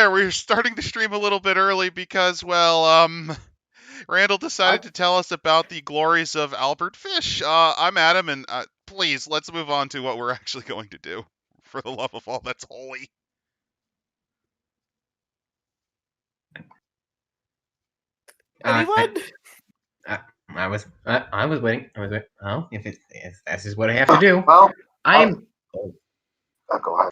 there. We're starting the stream a little bit early because, Randall decided to tell us about the glories of Albert Fish. I'm Adam, and please, let's move on to what we're actually going to do. For the love of all that's holy. Anyone? I was waiting. Well, if this is what I have to do, Well, I'm. go ahead.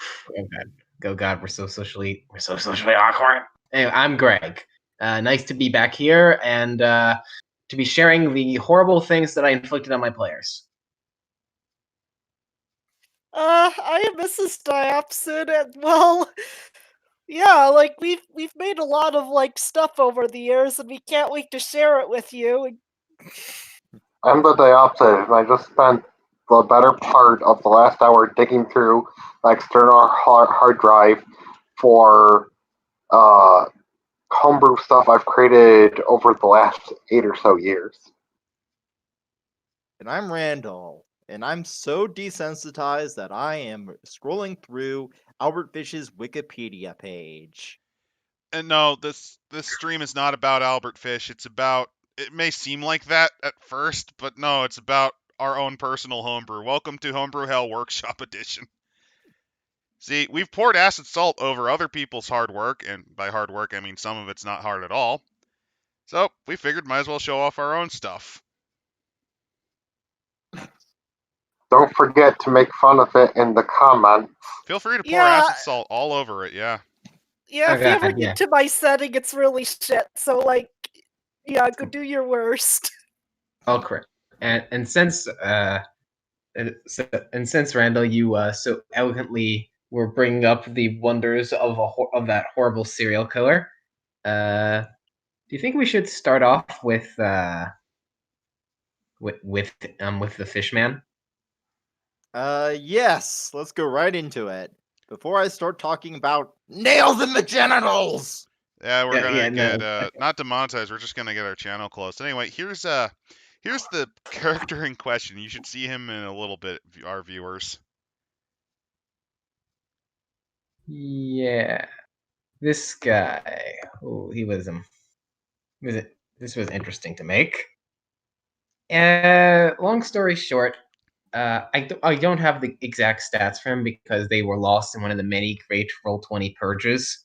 Oh God, we're so socially awkward. Anyway, I'm Greg. Nice to be back here and to be sharing the horrible things that I inflicted on my players. I am Mrs. Diopsid, and well, yeah, like we've made a lot of stuff over the years, and we can't wait to share it with you. I'm the Diopsid, and I just spent the better part of the last hour digging through my external hard drive for homebrew stuff I've created over the last 8 or so years. And I'm Randall, and I'm so desensitized that I am scrolling through Albert Fish's Wikipedia page. And no, this stream is not about Albert Fish. It's about, it may seem like that at first, but no, it's about our own personal homebrew. Welcome to Homebrew Hell Workshop Edition. See, we've poured acid salt over other people's hard work, and by hard work, I mean some of it's not hard at all. So, we figured might as well show off our own stuff. Don't forget to make fun of it in the comments. Feel free to pour acid salt all over it, yeah. Yeah, if you ever get to my setting, it's really shit. So, go do your worst. Oh, correct. And since Randall, you so elegantly were bringing up the wonders of that horrible serial killer, do you think we should start off with the Fishman? Yes, let's go right into it. Before I start talking about nails in the genitals! Yeah, we're gonna get not demonetized, we're just gonna get our channel closed. Anyway, here's the character in question. You should see him in a little bit, our viewers. Yeah. This guy. Oh, this was interesting to make. Long story short, I don't have the exact stats for him because they were lost in one of the many great Roll20 purges.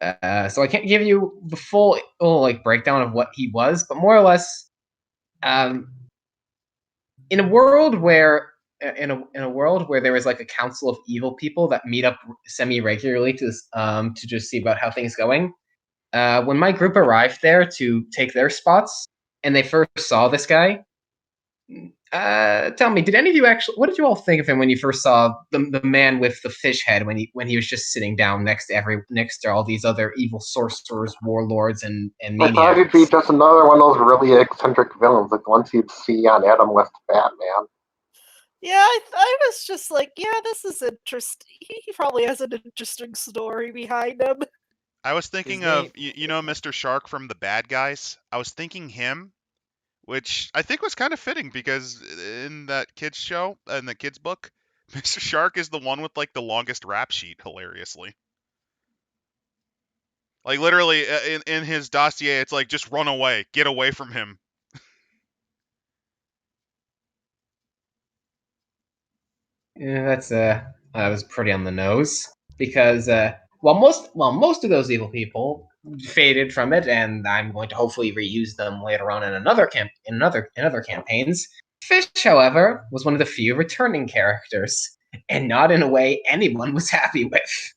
So I can't give you the full breakdown of what he was, but more or less, in a world where there is like a council of evil people that meet up semi-regularly to just see about how things going. When my group arrived there to take their spots, and they first saw this guy, tell me, did any of you what did you all think of him when you first saw the man with the fish head when he was just sitting down next to all these other evil sorcerers, warlords, and maniacs? I thought he'd be just another one of those really eccentric villains, like the ones you'd see on Adam West Batman. Yeah, I was just like, yeah, this is interesting. He probably has an interesting story behind him. I was thinking of, you know Mr. Shark from The Bad Guys? I was thinking him, which I think was kind of fitting because in that kids show, in the kids book, Mr. Shark is the one with like the longest rap sheet, hilariously. Like literally in his dossier, it's like, just run away, get away from him. Yeah, that was pretty on the nose because while most of those evil people faded from it, and I'm going to hopefully reuse them later on in other campaigns. Fish, however, was one of the few returning characters, and not in a way anyone was happy with.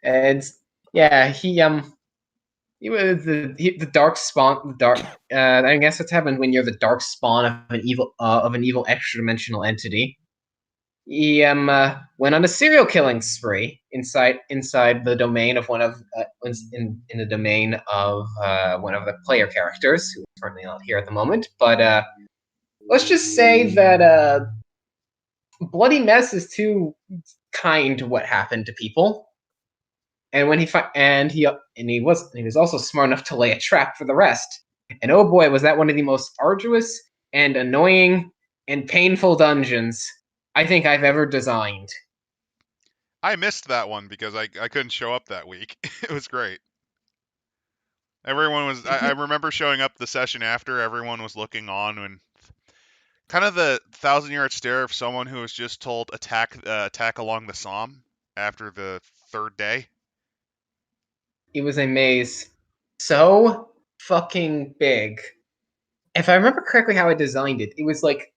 And yeah, he was the dark spawn. I guess that's happened when you're the dark spawn of an evil extra dimensional entity. He went on a serial killing spree inside the domain of one of in the domain of one of the player characters, who is currently not here at the moment. But let's just say that bloody mess is too kind to what happened to people. And when he was also smart enough to lay a trap for the rest. And oh boy, was that one of the most arduous and annoying and painful dungeons I think I've ever designed. I missed that one because I couldn't show up that week. It was great. Everyone was. I remember showing up the session after. Everyone was looking on, and kind of the 1,000-yard stare of someone who was just told attack along the Somme after the third day. It was a maze so fucking big. If I remember correctly how I designed it, it was like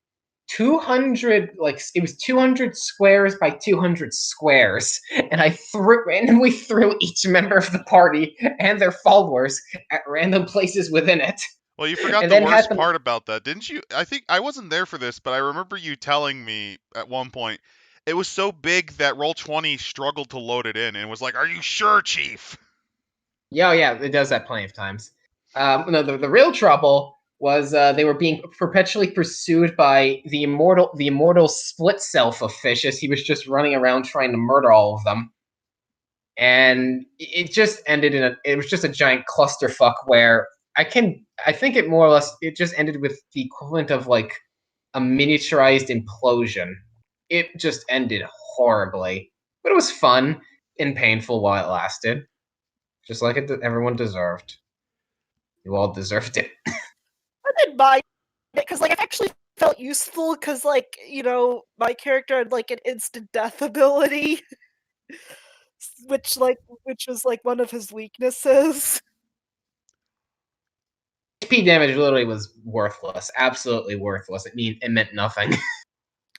200, like it was 200 squares by 200 squares, and I randomly threw each member of the party and their followers at random places within it. Well, you forgot And the then had worst them. part about that, didn't you? I think I wasn't there for this, but I remember you telling me at one point it was so big that Roll20 struggled to load it in and was like, "Are you sure, Chief?" Yeah, it does that plenty of times. No, the real trouble was they were being perpetually pursued by the immortal split self of fish as he was just running around trying to murder all of them. And it just ended it was just a giant clusterfuck where I think it more or less it just ended with the equivalent of like a miniaturized implosion. It just ended horribly, but it was fun and painful while it lasted, just like everyone deserved. You all deserved it. I didn't mind it because like I actually felt useful because like my character had like an instant death ability, which was like one of his weaknesses. HP damage literally was worthless, absolutely worthless. It meant nothing.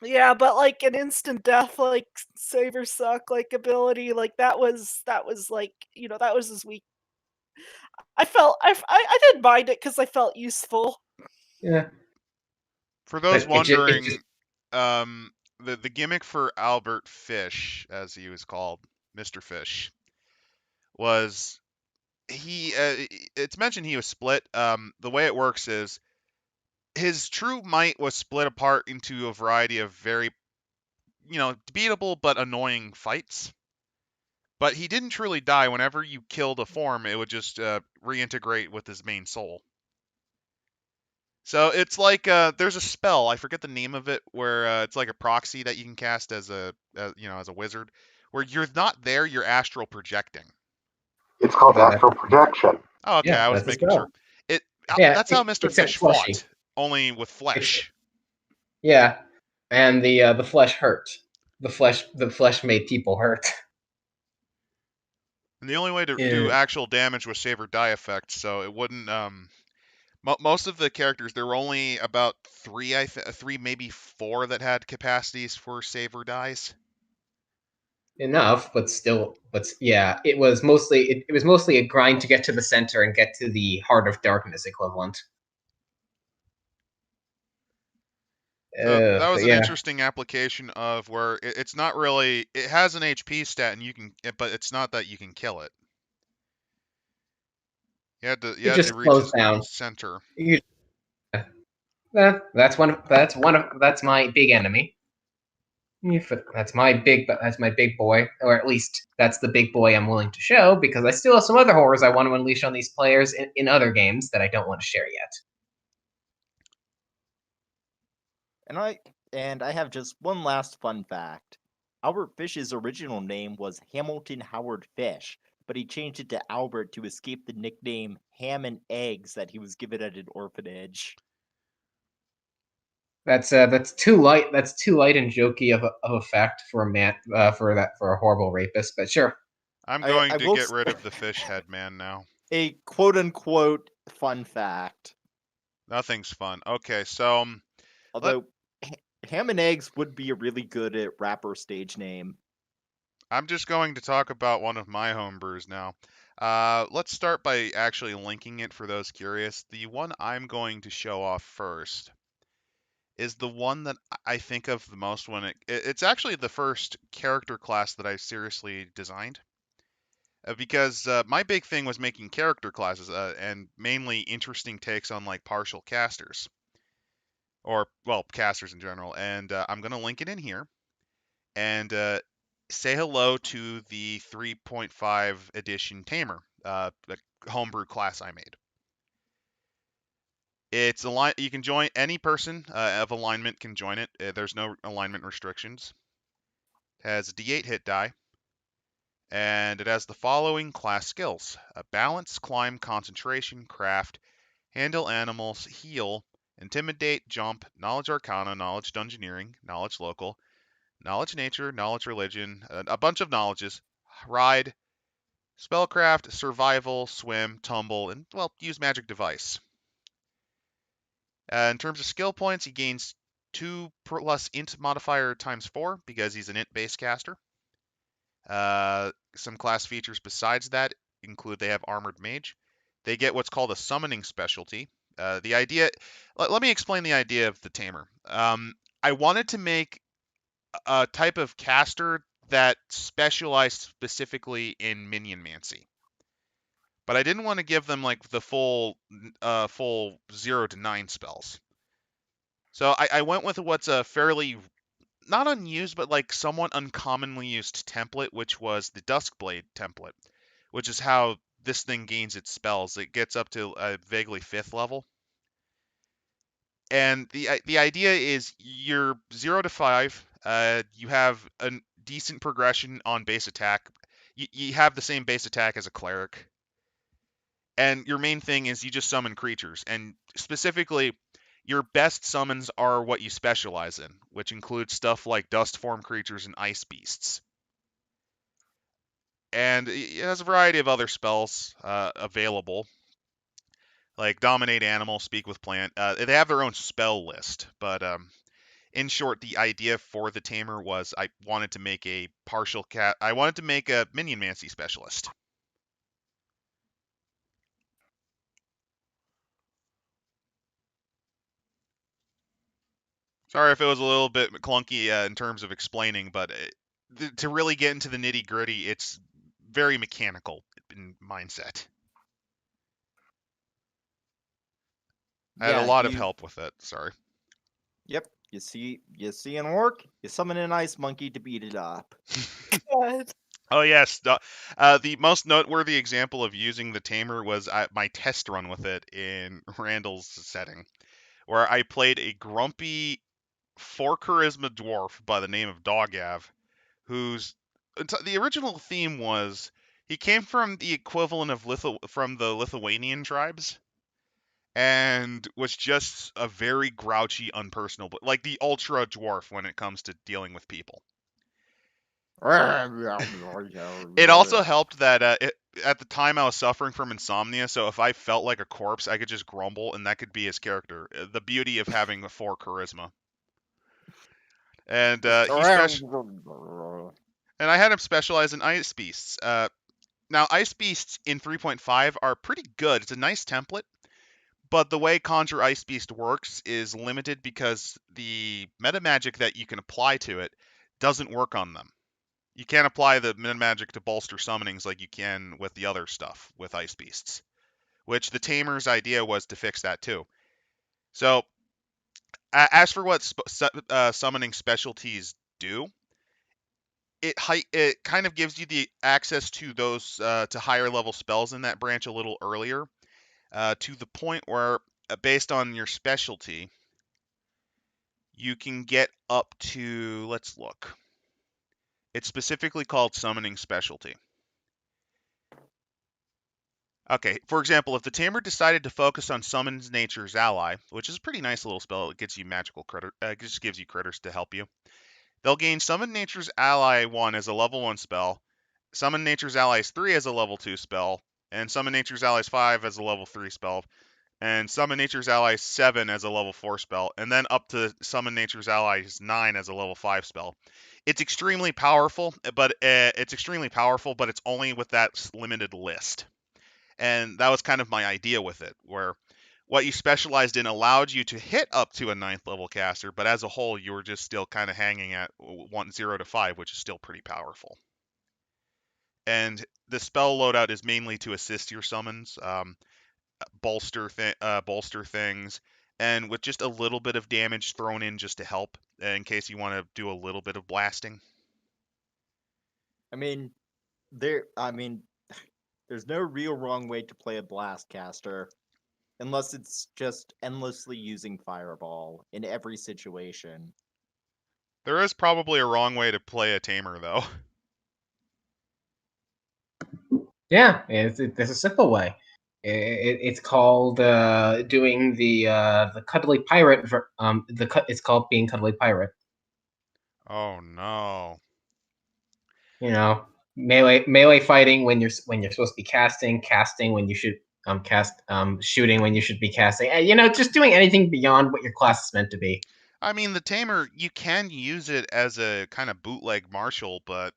Yeah, but like an instant death like Saber Suck like ability, like that was like that was his weak. I didn't mind it because I felt useful. Yeah, For those but it just wondering, the gimmick for Albert Fish, as he was called, Mr. Fish, was he. It's mentioned he was split. The way it works is his true might was split apart into a variety of very, beatable but annoying fights. But he didn't truly die. Whenever you killed a form, it would just reintegrate with his main soul. So it's like there's a spell, I forget the name of it, where it's like a proxy that you can cast as a wizard, where you're not there, you're astral projecting. It's called oh, astral projection. Oh, okay, yeah, I was that's a making sure. spell. It Yeah, that's how Mr. except Fish fleshy. fought, only with flesh. Yeah, and the flesh hurt. The flesh made people hurt. And the only way to do Yeah. actual damage was save or die effect, so it wouldn't most of the characters, there were only about three, maybe four that had capacities for save or dies. Enough, but still, yeah, it was mostly a grind to get to the center and get to the Heart of Darkness equivalent. So that was an Yeah, interesting application of where it's not really, it has an HP stat and but it's not that you can kill it. You had it to just reach slows its down. center. That's my big enemy. That's my big boy, or at least that's the big boy I'm willing to show because I still have some other horrors I want to unleash on these players in other games that I don't want to share yet. And I have just one last fun fact. Albert Fish's original name was Hamilton Howard Fish, but he changed it to Albert to escape the nickname Ham and Eggs that he was given at an orphanage. That's too light. That's too light and jokey of a fact for a man for a horrible rapist. But sure. I'm I going to will get rid of the fish head man now. A quote-unquote fun fact. Nothing's fun. Okay, so Although Ham and Eggs would be a really good rapper stage name. I'm just going to talk about one of my homebrews now. Let's start by actually linking it for those curious. The one I'm going to show off first is the one that I think of the most when it's actually the first character class that I seriously designed. Because my big thing was making character classes and mainly interesting takes on like partial casters. Or, well, casters in general. And I'm going to link it in here. And say hello to the 3.5 edition Tamer, the homebrew class I made. It's you can join any person of alignment can join it. There's no alignment restrictions. It has a D8 hit die, And it has the following class skills: balance, climb, concentration, craft, handle animals, heal, intimidate, jump, knowledge arcana, knowledge dungeoneering, knowledge local, knowledge nature, knowledge religion, a bunch of knowledges, ride, spellcraft, survival, swim, tumble, and, well, use magic device. In terms of skill points, he gains 2 plus int modifier times 4 because he's an int-based caster. Some class features besides that include they have armored mage. They get what's called a summoning specialty. The idea, let me explain the idea of the Tamer. I wanted to make a type of caster that specialized specifically in minionmancy, but I didn't want to give them like the full 0 to 9 spells. So I went with what's a fairly not unused, but like somewhat uncommonly used template, which was the Duskblade template, which is how this thing gains its spells. It gets up to a vaguely 5th level. And the idea is you're 0 to 5. You have a decent progression on base attack. You have the same base attack as a cleric. And your main thing is you just summon creatures. And specifically, your best summons are what you specialize in, which includes stuff like dust form creatures and ice beasts. And it has a variety of other spells available, like Dominate Animal, Speak with Plant. They have their own spell list, but in short, the idea for the Tamer was I wanted to make a I wanted to make a minionmancy specialist. Sorry if it was a little bit clunky in terms of explaining, but to really get into the nitty gritty, it's very mechanical in mindset. I had a lot of help with it. Sorry. Yep. You see an orc, you summon an ice monkey to beat it up. God. Oh yes, the most noteworthy example of using the Tamer was my test run with it in Randall's setting, where I played a grumpy 4 charisma dwarf by the name of Dogav, whose the original theme was he came from the equivalent of from the Lithuanian tribes, and was just a very grouchy, unpersonable, but like the ultra dwarf when it comes to dealing with people. It also helped that at the time I was suffering from insomnia, so if I felt like a corpse, I could just grumble, and that could be his character. The beauty of having a 4 charisma. And and I had him specialize in ice beasts. Now, ice beasts in 3.5 are pretty good. It's a nice template, but the way Conjure Ice Beast works is limited because the meta magic that you can apply to it doesn't work on them. You can't apply the meta magic to bolster summonings like you can with the other stuff with Ice Beasts, which the Tamer's idea was to fix that too. So, as for what summoning specialties do, it kind of gives you the access to those to higher level spells in that branch a little earlier, to the point where, based on your specialty, you can get up to, let's look. It's specifically called summoning specialty. Okay, for example, if the Tamer decided to focus on Summons Nature's Ally, which is a pretty nice little spell, it gets you magical critter, it just gives you critters to help you. They'll gain Summon Nature's Ally 1 as a level 1 spell, Summon Nature's Allies 3 as a level 2 spell, and Summon Nature's Allies 5 as a level 3 spell, and Summon Nature's Allies 7 as a level 4 spell, and then up to Summon Nature's Allies 9 as a level 5 spell. It's extremely powerful, but it's only with that limited list. And that was kind of my idea with it, where what you specialized in allowed you to hit up to a 9th level caster, but as a whole, you were just still kind of hanging at 0 to 5, which is still pretty powerful. And the spell loadout is mainly to assist your summons, bolster things, and with just a little bit of damage thrown in just to help in case you want to do a little bit of blasting. I mean, there's no real wrong way to play a blast caster, unless it's just endlessly using Fireball in every situation. There is probably a wrong way to play a Tamer, though. Yeah, there's a simple way. It's called doing the cuddly pirate. It's called being cuddly pirate. Oh no. You know, melee fighting when you're supposed to be casting when you should shooting when you should be casting. Just doing anything beyond what your class is meant to be. I mean, the Tamer, you can use it as a kind of bootleg martial, but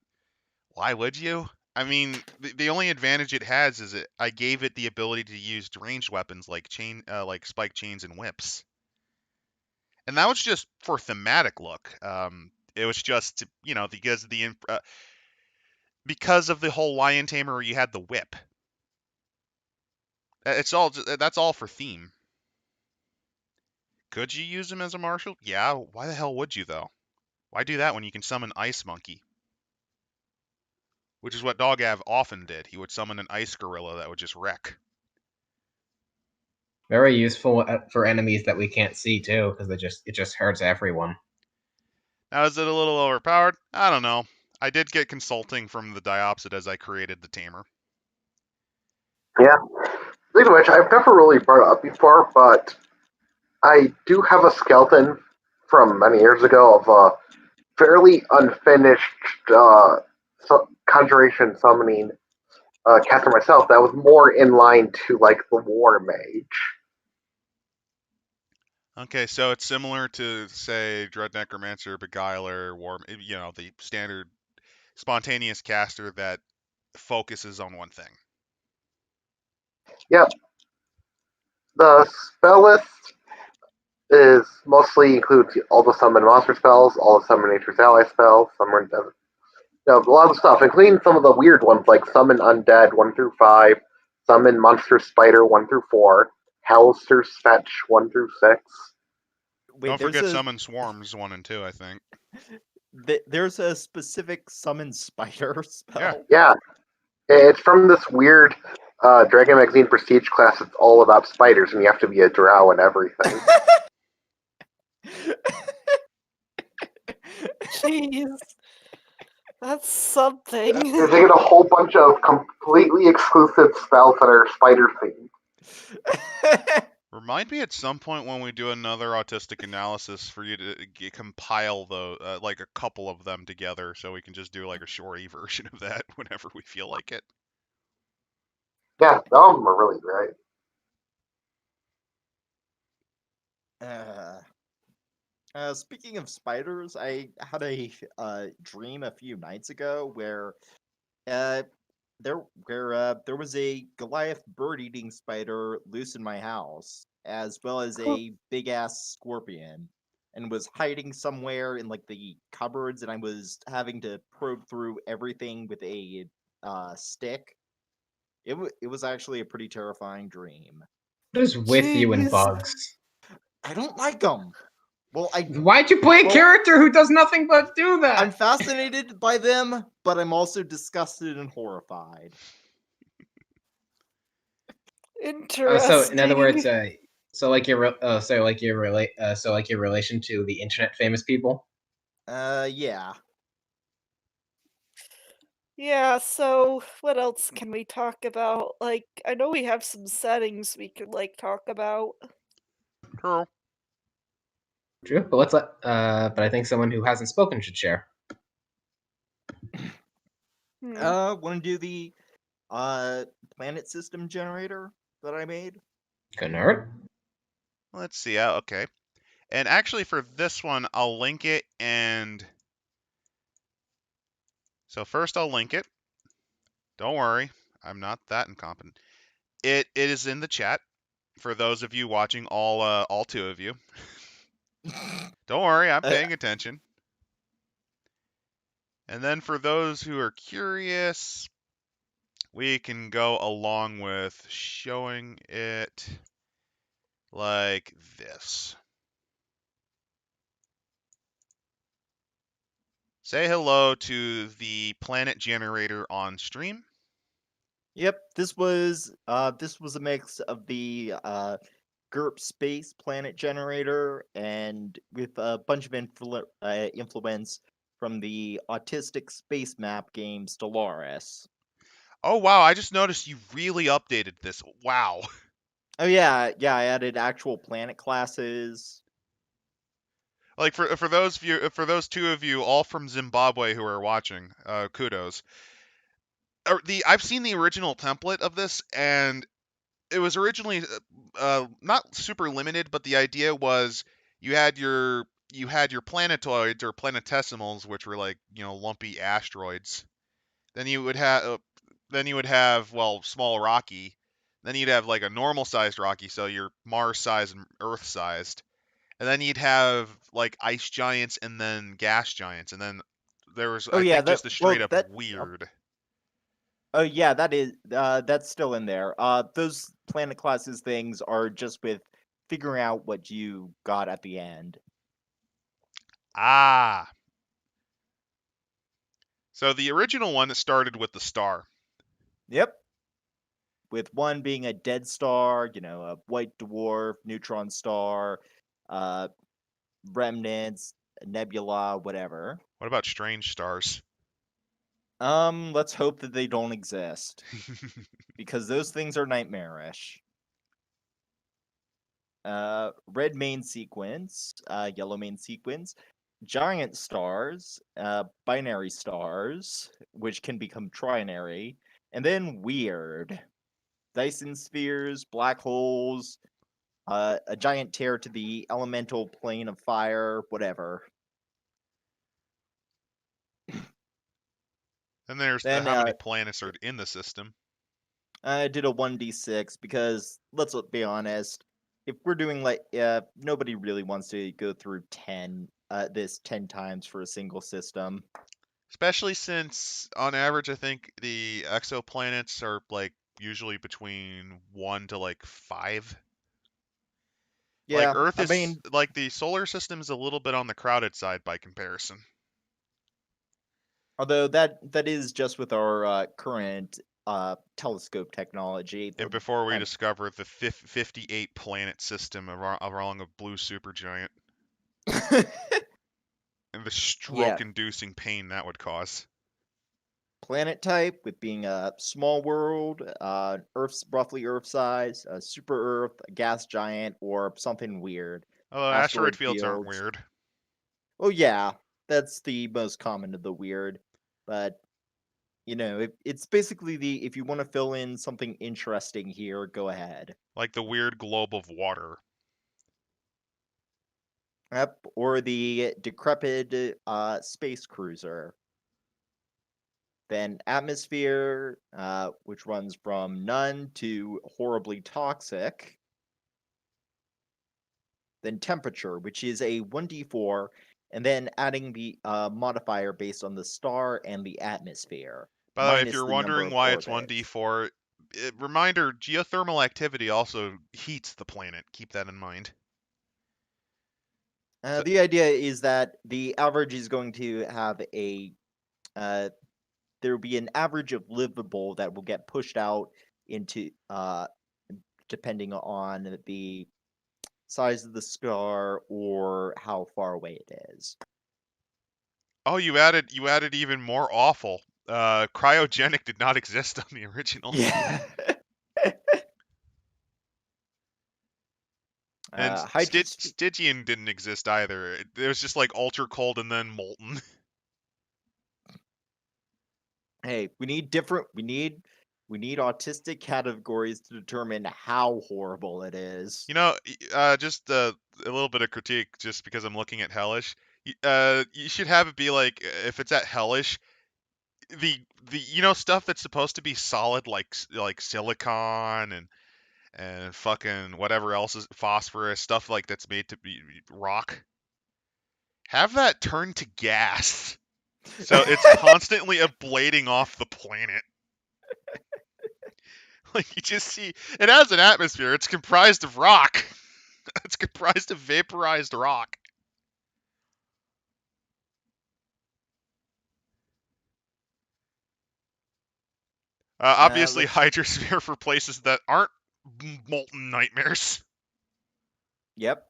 why would you? I mean, the only advantage it has is I gave it the ability to use ranged weapons like like spike chains and whips, and that was just for thematic look. It was just because of the whole lion tamer where you had the whip. That's all for theme. Could you use him as a martial? Yeah. Why the hell would you though? Why do that when you can summon Ice Monkey? Which is what Dogav often did. He would summon an ice gorilla that would just wreck. Very useful for enemies that we can't see too, because it just hurts everyone. Now, is it a little overpowered? I don't know. I did get consulting from the Diopsid as I created the Tamer. Yeah. Speaking of which, I've never really brought it up before, but I do have a skeleton from many years ago of a fairly unfinished conjuration summoning caster myself that was more in line to like the War Mage. Okay, so it's similar to, say, Dread Necromancer, Beguiler, the standard spontaneous caster that focuses on one thing. Yep. The spell list is mostly includes all the summon monster spells, all the summon nature's ally spells, summon a lot of stuff, including some of the weird ones like summon undead 1 through 5, summon monster spider 1 through 4, Hellster's fetch 1 through 6. Wait, Don't forget Summon Swarms 1 and 2, I think. There's a specific summon spider spell. Yeah, it's from this weird Dragon Magazine Prestige class. It's all about spiders, and you have to be a drow and everything. Jeez. That's something. They get a whole bunch of completely exclusive spells that are spider themed. Remind me at some point when we do another autistic analysis for you to compile like a couple of them together, so we can just do like a shorty version of that whenever we feel like it. Yeah, some of them are really great. Speaking of spiders, I had a dream a few nights ago where there was a Goliath bird-eating spider loose in my house, as well as a big-ass scorpion, and was hiding somewhere in like the cupboards, and I was having to probe through everything with a stick. It was actually a pretty terrifying dream. What is with you and Jeez. bugs? I don't like them. Well, Why'd you play a character who does nothing but do that? I'm fascinated by them, but I'm also disgusted and horrified. Interesting. So in other words, so like your relation to the internet famous people. Yeah. Yeah, so what else can we talk about? Like, I know we have some settings we could like talk about. True. True, but but I think someone who hasn't spoken should share. Want to do the planet system generator that I made? Couldn't hurt. Let's see. Okay. And actually, for this one, I'll link it. And so first, I'll link it. Don't worry, I'm not that incompetent. It is in the chat for those of you watching, all two of you. Don't worry, I'm paying attention. And then for those who are curious, we can go along with showing it like this. Say hello to the planet generator on stream. Yep, this was a mix of the GURP space planet generator and with a bunch of influence from the autistic space map game Stellaris. Oh wow, I just noticed you really updated this. Wow. Oh yeah, I added actual planet classes. Like for those two of you all from Zimbabwe who are watching, kudos. I've seen the original template of this, and it was originally not super limited, but the idea was you had your planetoids or planetesimals, which were like lumpy asteroids. Then you would have well small rocky. Then you'd have like a normal sized rocky, so you're Mars sized and Earth sized. And then you'd have like ice giants and then gas giants, and then there was Oh I yeah, think just the straight up that weird. oh yeah, that's still in there. Those planet classes things are just with figuring out what you got at the end. Ah. So the original one started with the star. Yep. With one being a dead star, a white dwarf, neutron star, uh, remnants, nebula, whatever. What about strange stars? Let's hope that they don't exist because those things are nightmarish. Red main sequence, yellow main sequence, giant stars, binary stars, which can become trinary, and then weird. Dyson spheres, black holes, a giant tear to the elemental plane of fire, whatever. And there's Then how many planets are in the system. I did a 1d6 because let's be honest, if we're doing like nobody really wants to go through 10 times for a single system. Especially since on average I think the exoplanets are like usually between 1 to like 5. Like Yeah, Earth I is mean, like the solar system is a little bit on the crowded side by comparison. although that is just with our current telescope technology. And before we discover the 58 planet system along a blue supergiant and the Yeah, stroke-inducing pain that would cause. planet type with being a small world, Earth's roughly Earth size, a super Earth, a gas giant, or something weird. Although asteroid Asteroid fields aren't fields. weird. Oh yeah, that's the most common of the weird, but it's basically if you want to fill in something interesting here, go ahead. Like the weird globe of water. Yep, or the decrepit space cruiser. Then atmosphere, which runs from none to horribly toxic. Then temperature, which is a 1d4, and then adding the modifier based on the star and the atmosphere, By the way, if minus you're the number wondering of why it's orbits. 1d4, reminder, geothermal activity also heats the planet. Keep that in mind. So, The idea is that the average is going to have uh, there will be an average of livable that will get pushed out into depending on the size of the star or how far away it is. oh, you added even more awful. Cryogenic did not exist on the original. Yeah. And Hydrogen. Stygian didn't exist either. It was just like ultra cold and then molten. Hey, we need different. We need autistic categories to determine how horrible it is. Just a little bit of critique, just because I'm looking at Hellish. You should have it be like if it's at Hellish, the stuff that's supposed to be solid, like silicon and fucking whatever else is phosphorus stuff like that's made to be rock. Have that turn to gas. So it's constantly ablating off the planet. Like you just see it has an atmosphere. It's comprised of rock. It's comprised of vaporized rock. Obviously, Let's. hydrosphere for places that aren't molten nightmares. Yep.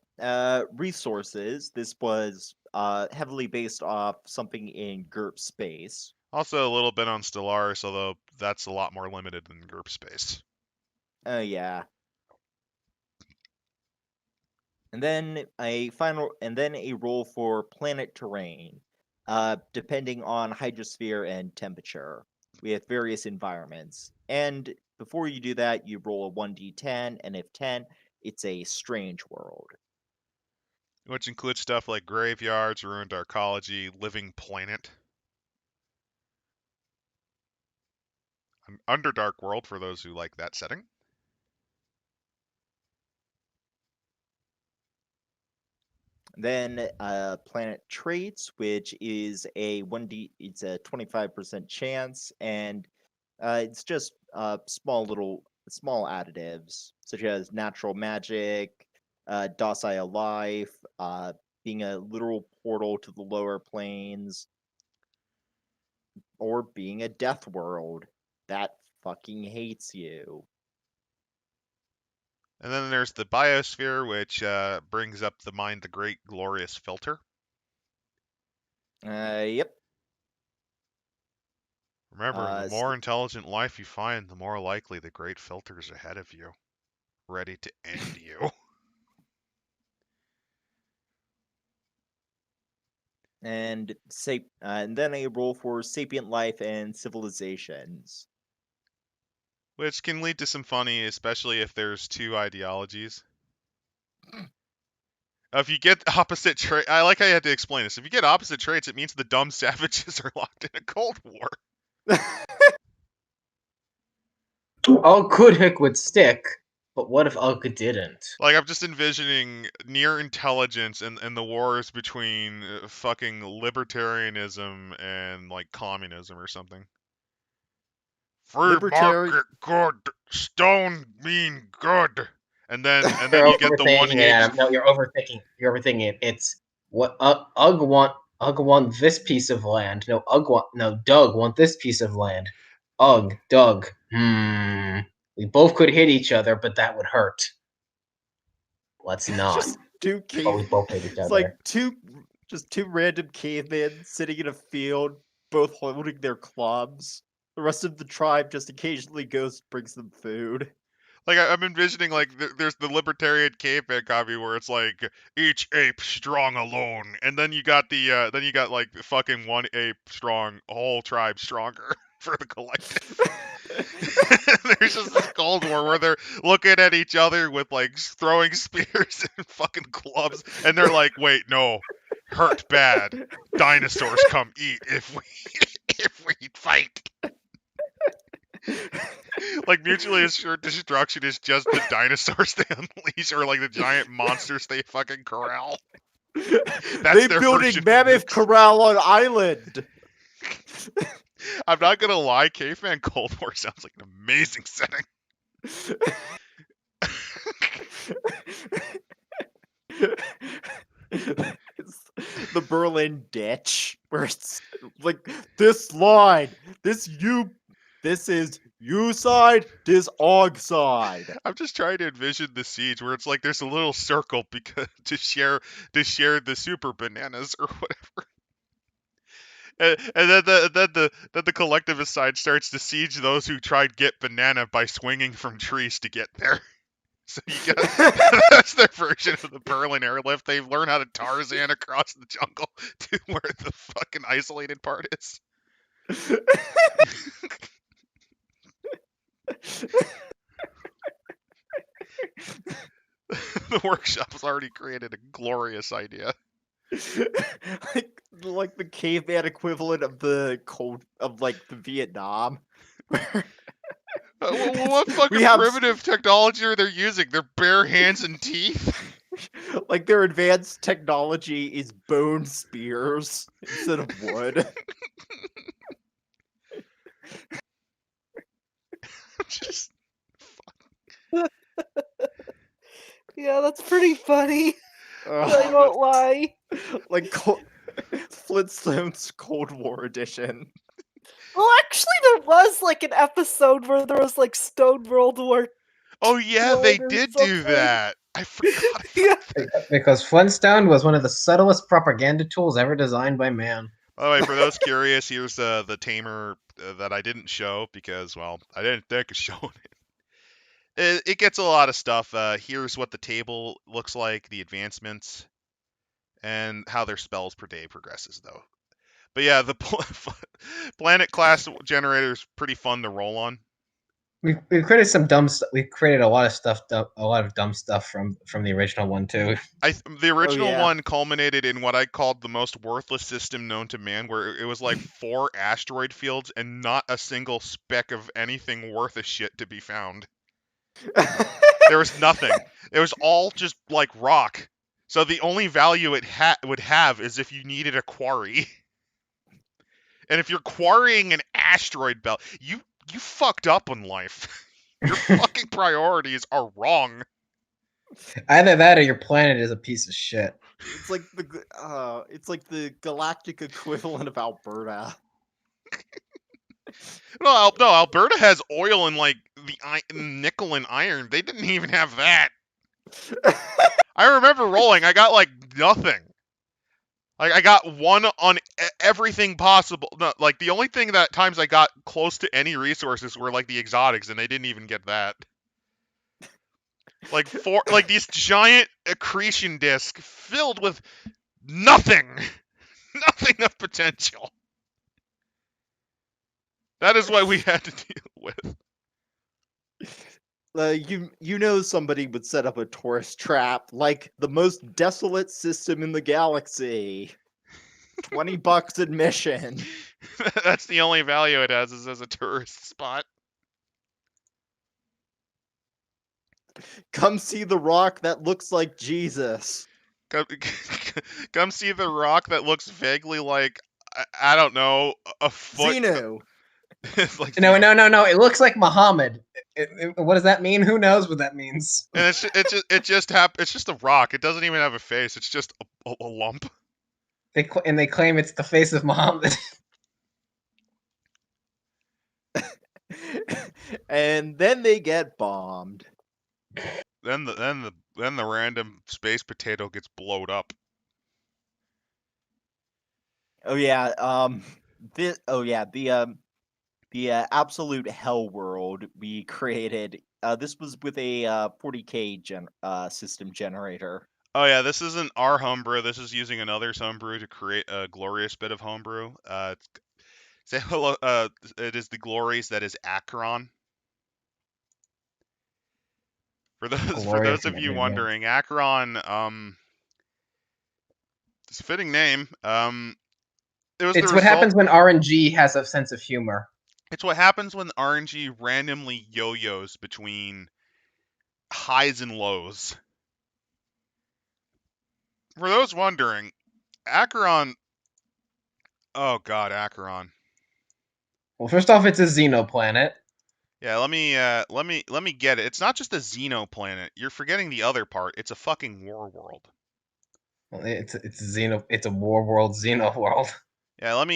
Resources. This was heavily based off something in GURP space. Also a little bit on Stellaris, although that's a lot more limited than group space. Oh yeah. And then a roll for planet terrain, depending on hydrosphere and temperature. We have various environments, and before you do that, you roll a 1d10, and if 10, it's a strange world. Which includes stuff like graveyards, ruined arcology, living planet. An Underdark world for those who like that setting. Then planet traits, which is a 1d, it's a 25% chance, and it's just small additives such as natural magic, docile life, being a literal portal to the lower planes, or being a death world that fucking hates you. And then there's the biosphere, which brings up the mind the great glorious filter. Yep. Remember, the more intelligent life you find, the more likely the great filter's ahead of you, ready to end you. And then a roll for sapient life and civilizations. Which can lead to some funny, especially if there's two ideologies. If you get opposite traits, I like how you had to explain this. If you get opposite traits, it means the dumb savages are locked in a Cold War. Ugg could hook would stick, but what if Ugg didn't? Like, I'm just envisioning near intelligence and the wars between fucking libertarianism and, like, communism or something. Free market good, stone mean good. And then you get the one it, Adam. No, you're overthinking. You're overthinking it. It's what Ugg want this piece of land. No, Doug want this piece of land. Doug. We both could hit each other, but that would hurt. Let's not. Just two But we both hit each It's other. like two random cavemen sitting in a field, both holding their clubs. The rest of the tribe just occasionally goes brings them food. Like, I'm envisioning, like, there's the libertarian caveman copy where it's like each ape strong alone, and then you got like fucking one ape strong, whole tribe stronger for the collective. There's just this Cold War where they're looking at each other with like throwing spears and fucking clubs, and they're like, "Wait, no, hurt bad. Dinosaurs come eat if we fight." Like, mutually assured destruction is just the dinosaurs they unleash, or like the giant monsters they fucking corral. They're building mammoth corral on island. I'm not gonna lie, Caveman Cold War sounds like an amazing setting. It's the Berlin Ditch, where it's like this line, this is you side, this Og side. I'm just trying to envision the siege where it's like there's a little circle because to share the super bananas or whatever. And then the collectivist side starts to siege those who tried get banana by swinging from trees to get there. So you got that's their version of the Berlin airlift. They've learned how to Tarzan across the jungle to where the fucking isolated part is. The workshop's already created a glorious idea. like the caveman equivalent of the Vietnam. What fucking primitive technology are they using? Their bare hands and teeth? Like, their advanced technology is bone spears instead of wood. Just Yeah, that's pretty funny. I won't lie. Like Flintstones Cold War edition. Well, actually, there was like an episode where there was like Stone World War. Oh yeah, they or did something. do that. I forgot. Yeah. Because Flintstone was one of the subtlest propaganda tools ever designed by man. By the way, for those curious, here's the Tamer that I didn't show because, well, I didn't think of showing it. It gets a lot of stuff. Here's what the table looks like, the advancements, and how their spells per day progresses, though. But yeah, the planet class generator is pretty fun to roll on. We've created some dumb stuff. We've created a lot of stuff, a lot of dumb stuff from the original one too. The original yeah. one culminated in what I called the most worthless system known to man, where it was like 4 asteroid fields and not a single speck of anything worth a shit to be found. There was nothing. It was all just like rock. So the only value it would have is if you needed a quarry. And if you're quarrying an asteroid belt, you fucked up in life. Your fucking priorities are wrong. Either that or your planet is a piece of shit. It's like the galactic equivalent of Alberta. No, Alberta has oil and like the nickel and iron. They didn't even have that. I remember rolling. I got like nothing. Like I got 1 on everything possible. No, like the only thing that times I got close to any resources were like the exotics, and they didn't even get that. Like these giant accretion discs filled with nothing, nothing of potential. That is what we had to deal with. You know somebody would set up a tourist trap like the most desolate system in the galaxy. $20 admission. That's the only value it has, is as a tourist spot. Come see the rock that looks like Jesus. Come see the rock that looks vaguely like, I don't know, a foot. Xenu. It's like No. It looks like Muhammad. What does that mean? Who knows what that means? And it's just a rock. It doesn't even have a face. It's just a lump. They claim it's the face of Muhammad. And then they get bombed. Then the random space potato gets blowed up. Oh yeah, the absolute hell world we created. This was with a 40k system generator. Oh yeah, this isn't our homebrew. This is using another's homebrew to create a glorious bit of homebrew. Say hello. It is the glories that is Akron. For those of you wondering, Akron, it's a fitting name. It's what happens when RNG has a sense of humor. It's what happens when RNG randomly yo-yos between highs and lows. For those wondering, Akron. Oh God, Akron. Well, first off, it's a xenoplanet. Yeah, let me get it. It's not just a xenoplanet. You're forgetting the other part. It's a fucking war world. Well, it's a war world, xeno world. Yeah, let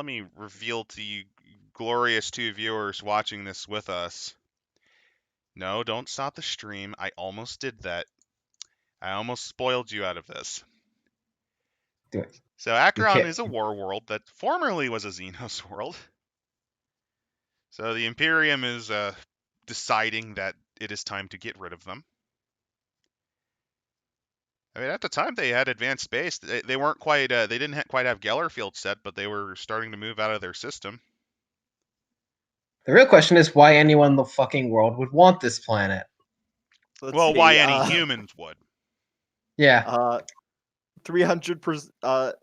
me reveal to you, glorious 2 viewers watching this with us. No, don't stop the stream. I almost did that. I almost spoiled you out of this. Do it. So Akron is a war world that formerly was a Xenos world. So the Imperium is deciding that it is time to get rid of them. I mean, at the time they had advanced space. They weren't quite. They didn't quite have Gellerfield set, but they were starting to move out of their system. The real question is why anyone in the fucking world would want this planet. Why any humans would? Yeah. 300%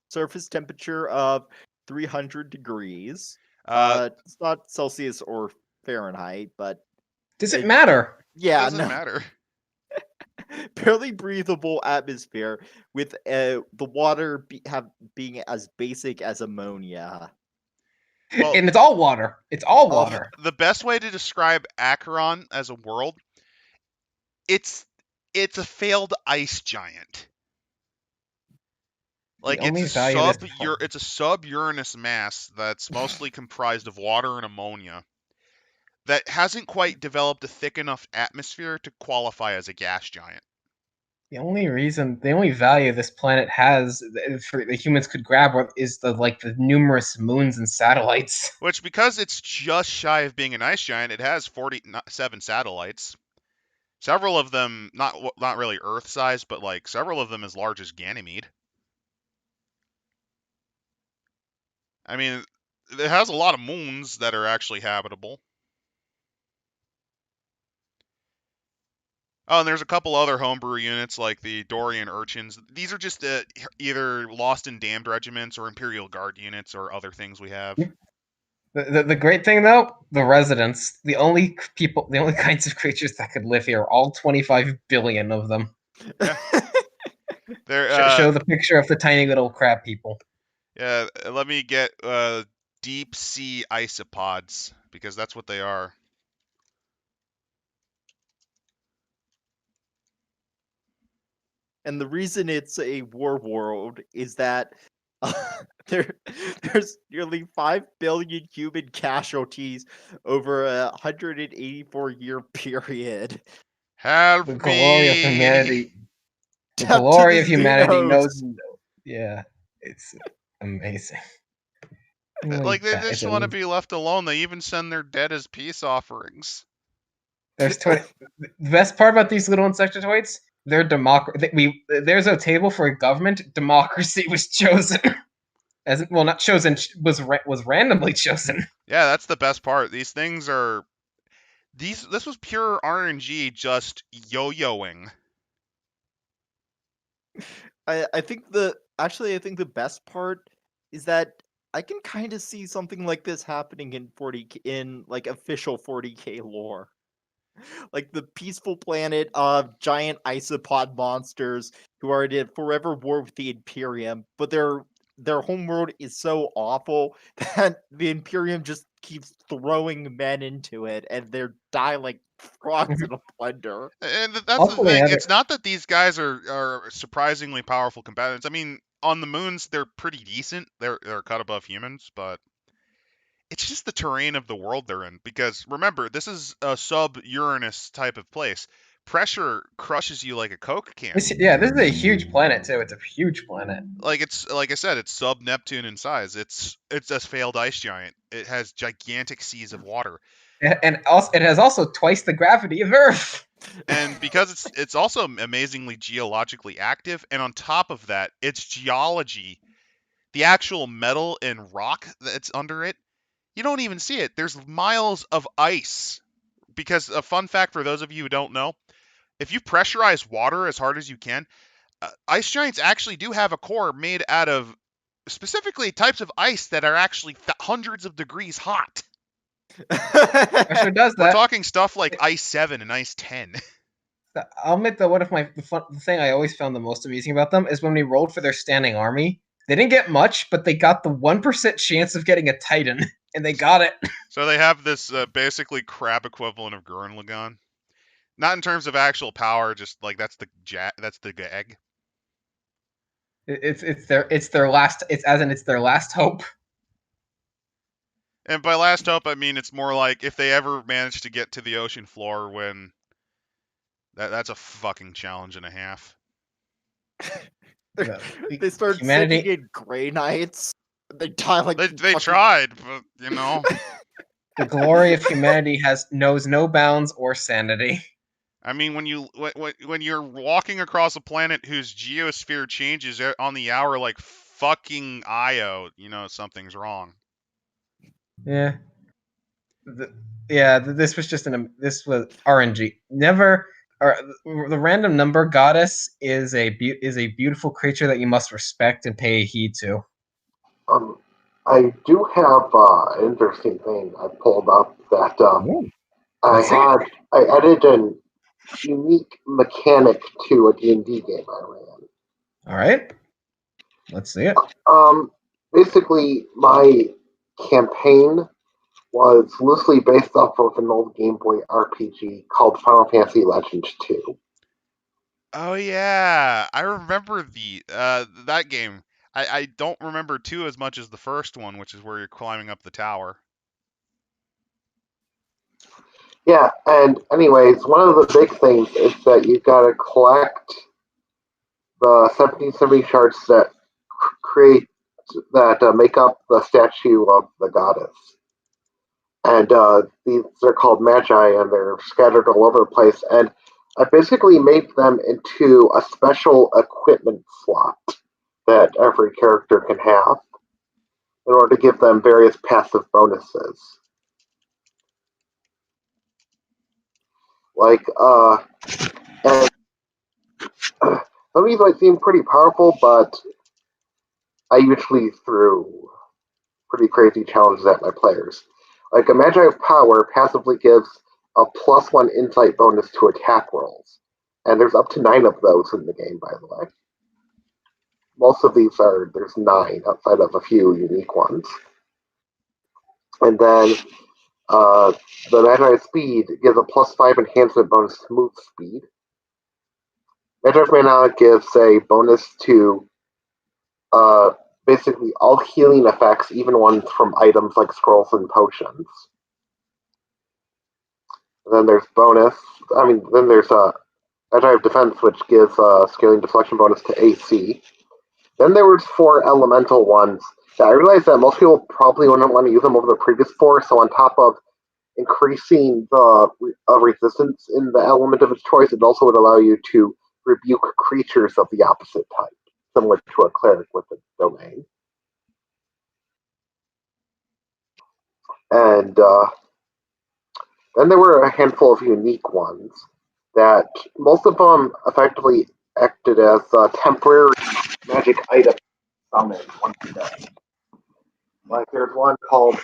surface temperature of 300 degrees. It's not Celsius or Fahrenheit, but does it matter? Yeah, it doesn't matter. Barely breathable atmosphere with the water being as basic as ammonia. Well, and it's all water. It's all water. The best way to describe Akron as a world, it's a failed ice giant. Like it's a sub-Uranus mass that's mostly comprised of water and ammonia that hasn't quite developed a thick enough atmosphere to qualify as a gas giant. The only value this planet has for the humans could grab is the numerous moons and satellites. Which, because it's just shy of being an ice giant, it has 47 satellites. Several of them not really Earth-sized, but like several of them as large as Ganymede. I mean, it has a lot of moons that are actually habitable. Oh, and there's a couple other homebrew units like the Dorian Urchins. These are just either Lost and Damned regiments or Imperial Guard units or other things we have. The great thing though, the residents, the only kinds of creatures that could live here, all 25 billion of them. Yeah. Show the picture of the tiny little crab people. Yeah, let me get deep sea isopods, because that's what they are. And the reason it's a war world is that there's nearly 5 billion human casualties over a 184-year period. Help The glory of me! humanity. The Up to glory the of humanity Xenos. knows. Yeah, it's amazing. Like, they just want to be left alone. They even send their dead as peace offerings. There's 20. The best part about these little insectoids, they're there's a table for a government. Democracy was chosen. Not chosen, was randomly chosen. Yeah, that's the best part. These things are this was pure RNG, just yo-yoing. I think the best part is that I can kind of see something like this happening in like official 40K lore. Like the peaceful planet of giant isopod monsters who are at forever war with the Imperium, but their homeworld is so awful that the Imperium just keeps throwing men into it, and they die like frogs in a blender. And that's Also, the thing. It's not that these guys are surprisingly powerful combatants. I mean, on the moons, they're pretty decent. They're cut above humans, but it's just the terrain of the world they're in. Because remember, this is a sub-Uranus type of place. Pressure crushes you like a Coke can. this is a huge planet too. It's a huge planet. Like I said, it's sub-Neptune in size. It's a failed ice giant. It has gigantic seas of water. And also, it has also twice the gravity of Earth. And because it's also amazingly geologically active, and on top of that, its geology, the actual metal and rock that's under it, you don't even see it. There's miles of ice. Because a fun fact for those of you who don't know, if you pressurize water as hard as you can, ice giants actually do have a core made out of specifically types of ice that are actually hundreds of degrees hot. Pressure does We're that. talking stuff like Ice 7 and Ice 10. I'll admit that the thing I always found the most amusing about them is when we rolled for their standing army. They didn't get much, but they got the 1% chance of getting a Titan, and they got it. So they have this basically crab equivalent of Gurren Lagann. Not in terms of actual power, just like that's the egg. It's their last hope. And by last hope, I mean it's more like if they ever manage to get to the ocean floor, when that's a fucking challenge and a half. They start sending in Grey Knights. They die like they tried, but you know. The glory of humanity knows no bounds or sanity. I mean, when you're walking across a planet whose geosphere changes on the hour like fucking Io, you know something's wrong. Yeah. This was RNG. The random number goddess is a beautiful creature that you must respect and pay heed to. I do have an interesting thing I pulled up that I added an unique mechanic to a D&D game I ran. All right, let's see it. Basically, my campaign was loosely based off of an old Game Boy RPG called Final Fantasy Legends 2. Oh yeah, I remember that game. I don't remember 2 as much as the first one, which is where you're climbing up the tower. Yeah, and anyways, one of the big things is that you've got to collect the 1770 shards that make up the statue of the goddess. And these are called magi, and they're scattered all over the place. And I basically made them into a special equipment slot that every character can have in order to give them various passive bonuses. Like, and some of these might seem pretty powerful, but I usually threw pretty crazy challenges at my players. Like, a Magi of Power passively gives a +1 insight bonus to attack rolls. And there's up to 9 of those in the game, by the way. Most of these there's 9 outside of a few unique ones. And then the Magi Speed gives a +5 enhancement bonus to move speed. Magi's Mana gives a bonus to basically all healing effects, even ones from items like scrolls and potions. And then there's Magi of Defense, which gives a scaling deflection bonus to AC. Then there was 4 elemental ones that I realized that most people probably wouldn't want to use them over the previous 4, so on top of increasing the resistance in the element of its choice, it also would allow you to rebuke creatures of the opposite type, similar to a cleric with a domain. And then there were a handful of unique ones that most of them effectively acted as temporary magic items summoned once a day. Like there's one called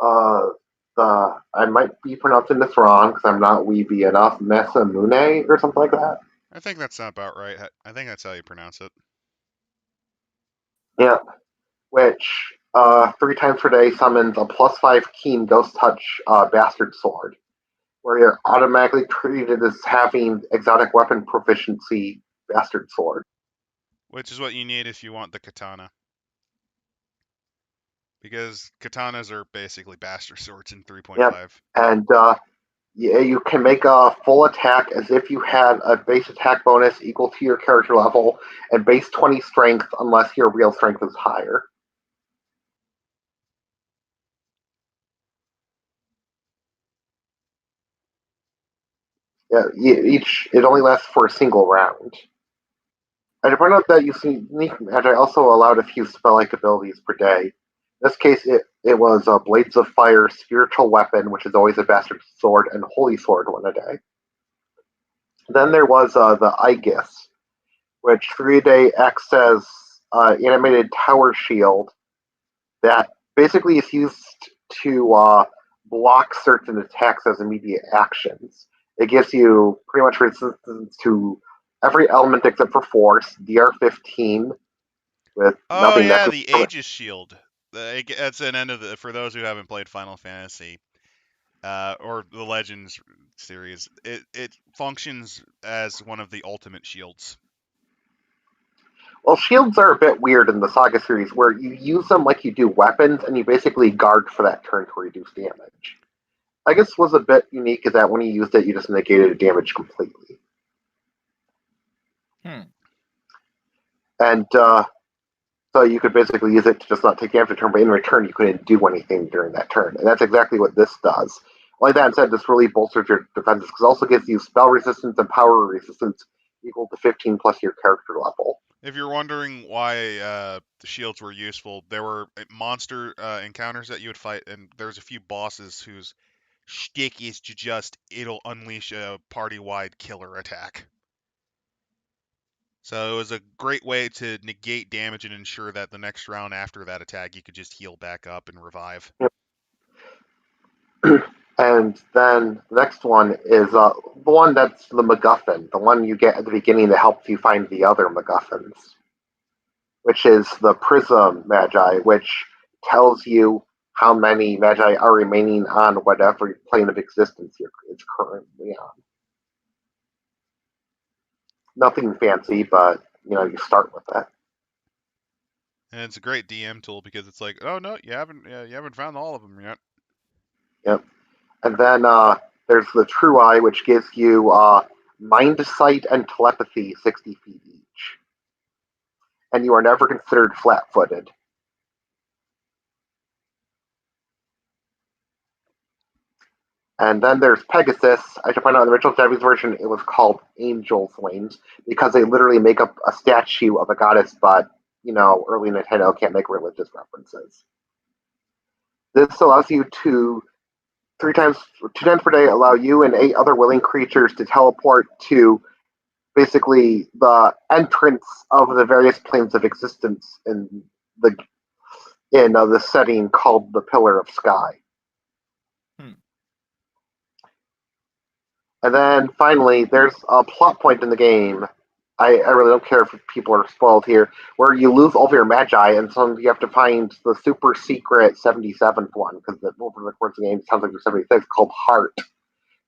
I might be pronouncing this wrong because I'm not weeby enough, Mesamune or something like that. I think that's about right. I think that's how you pronounce it. Yeah, which 3 times per day summons a +5 keen ghost touch bastard sword, where you're automatically treated as having exotic weapon proficiency bastard sword. Which is what you need if you want the katana. Because katanas are basically bastard swords in 3.5. Yep. And you can make a full attack as if you had a base attack bonus equal to your character level and base 20 strength unless your real strength is higher. Yeah, it only lasts for a single round. I should point out that unique Magi also allowed a few spell-like abilities per day. In this case, it was Blades of Fire, Spiritual Weapon, which is always a Bastard Sword, and Holy Sword one a day. Then there was the Aegis, which 3-day acts as animated tower shield that basically is used to block certain attacks as immediate actions. It gives you pretty much resistance to every element except for force, DR15, with Oh nothing yeah, that the Aegis Shield. That's an end of for those who haven't played Final Fantasy or the Legends series. It functions as one of the ultimate shields. Well, shields are a bit weird in the Saga series, where you use them like you do weapons, and you basically guard for that turn to reduce damage. I guess was a bit unique is that when you used it, you just negated damage completely. And so you could basically use it to just not take damage a turn, but in return, you couldn't do anything during that turn. And that's exactly what this does. Like that said, this really bolsters your defenses because it also gives you spell resistance and power resistance equal to 15 plus your character level. If you're wondering why the shields were useful, there were monster encounters that you would fight, and there's a few bosses whose shtick is to just it'll unleash a party-wide killer attack. So it was a great way to negate damage and ensure that the next round after that attack you could just heal back up and revive. Yep. And then the next one is the one that's the MacGuffin, the one you get at the beginning that helps you find the other MacGuffins, which is the Prism Magi, which tells you how many Magi are remaining on whatever plane of existence it's currently on. Nothing fancy, but you start with that. And it's a great DM tool because it's like, oh no, you haven't found all of them yet. Yep. And then there's the True Eye, which gives you Mind Sight and Telepathy 60 feet each. and you are never considered flat-footed. And then there's Pegasus. I should point out in the original Japanese version, it was called Angel's Wings because they literally make up a statue of a goddess, but early Nintendo can't make religious references. This allows you to 2 times per day, allow you and 8 other willing creatures to teleport to basically the entrance of the various planes of existence in the setting called the Pillar of Sky. And then finally, there's a plot point in the game. I really don't care if people are spoiled here, where you lose all of your magi, and so you have to find the super secret 77th one, because over the course of the game, it sounds like there's 76, called Heart.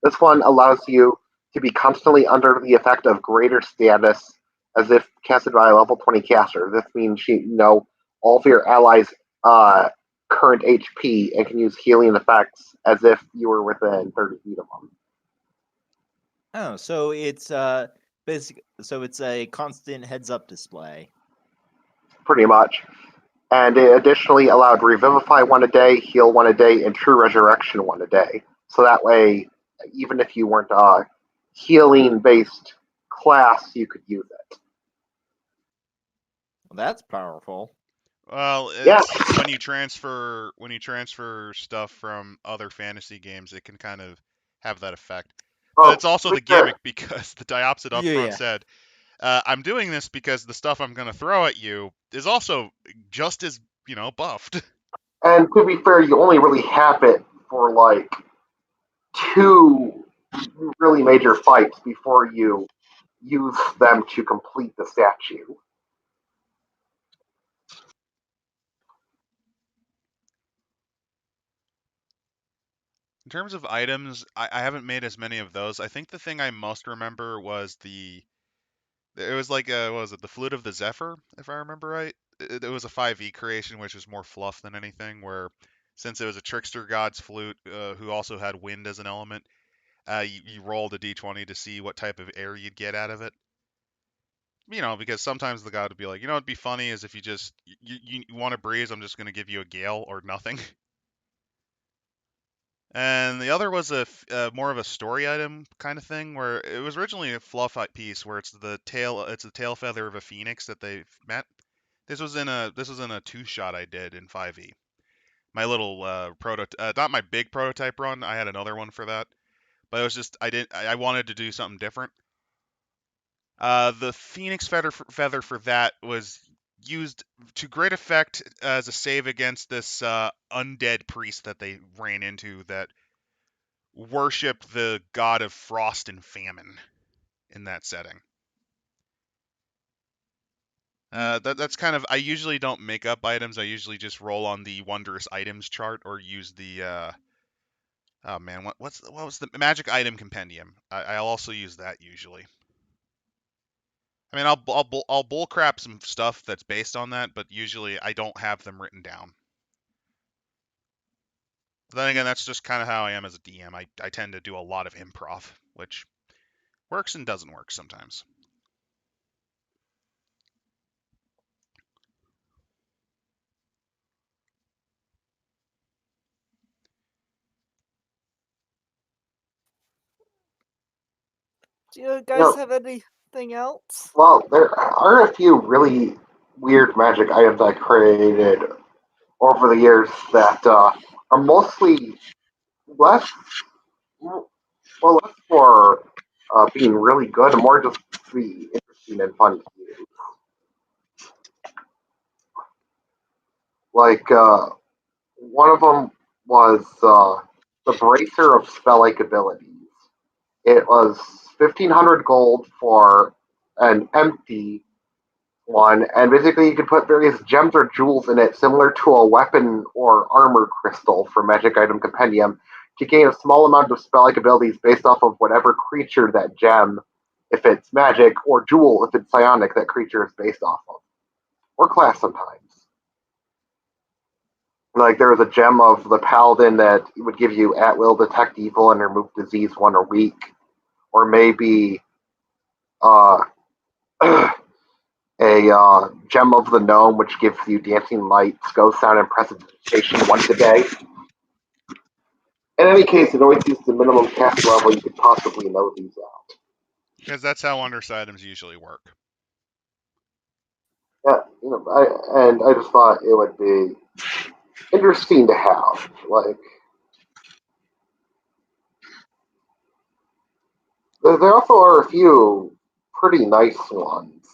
This one allows you to be constantly under the effect of greater status, as if casted by a level 20 caster. This means all of your allies' current HP and can use healing effects as if you were within 30 feet of them. Oh, so it's it's a constant heads-up display. Pretty much. And it additionally allowed Revivify 1 a day, Heal 1 a day, and True Resurrection 1 a day. So that way, even if you weren't a healing-based class, you could use it. Well, that's powerful. Well, Yeah. when you transfer stuff from other fantasy games, it can kind of have that effect. But it's also the gimmick because the Diopsid up front said, I'm doing this because the stuff I'm going to throw at you is also just as, buffed. And to be fair, you only really have it for, 2 really major fights before you use them to complete the statue. In terms of items, I haven't made as many of those. I think the thing I most remember was it was like, what was it, the Flute of the Zephyr, if I remember right? It was a 5e creation, which was more fluff than anything, where since it was a trickster god's flute, who also had wind as an element, you rolled a d20 to see what type of air you'd get out of it. Because sometimes the god would be like, it'd be funny is if you just, you want a breeze, I'm just going to give you a gale or nothing. And the other was more of a story item kind of thing, where it was originally a fluff piece where it's the tail feather of a phoenix that they met. This was in a 2-shot I did in 5e. My little not my big prototype run. I had another one for that, but it was just I wanted to do something different. The phoenix feather for that was used to great effect as a save against this undead priest that they ran into that worship the god of frost and famine in that setting. That's kind of, I usually don't make up items. I usually just roll on the wondrous items chart or use the oh man, what was the magic item compendium? I'll also use that usually. I mean, I'll bullcrap some stuff that's based on that, but usually I don't have them written down. Then again, that's just kind of how I am as a DM. I tend to do a lot of improv, which works and doesn't work sometimes. Do you guys have anything else? Well, there are a few really weird magic items I created over the years that are mostly less for being really good and more just to be interesting and fun to use. Like, one of them was the Bracer of Spell-like abilities. It was 1,500 gold for an empty one, and basically you could put various gems or jewels in it, similar to a weapon or armor crystal for Magic Item Compendium, to gain a small amount of spell-like abilities based off of whatever creature that gem, if it's magic, or jewel, if it's psionic, that creature is based off of. Or class sometimes. Like, there was a gem of the Paladin that would give you at-will detect evil and remove disease 1 a week. Or maybe a Gem of the Gnome, which gives you Dancing Lights, Ghost Sound, and Precipitation once a day. In any case, it always uses the minimum cast level you could possibly know these out. Because that's how Wondrous items usually work. Yeah, I just thought it would be interesting to have. There also are a few pretty nice ones,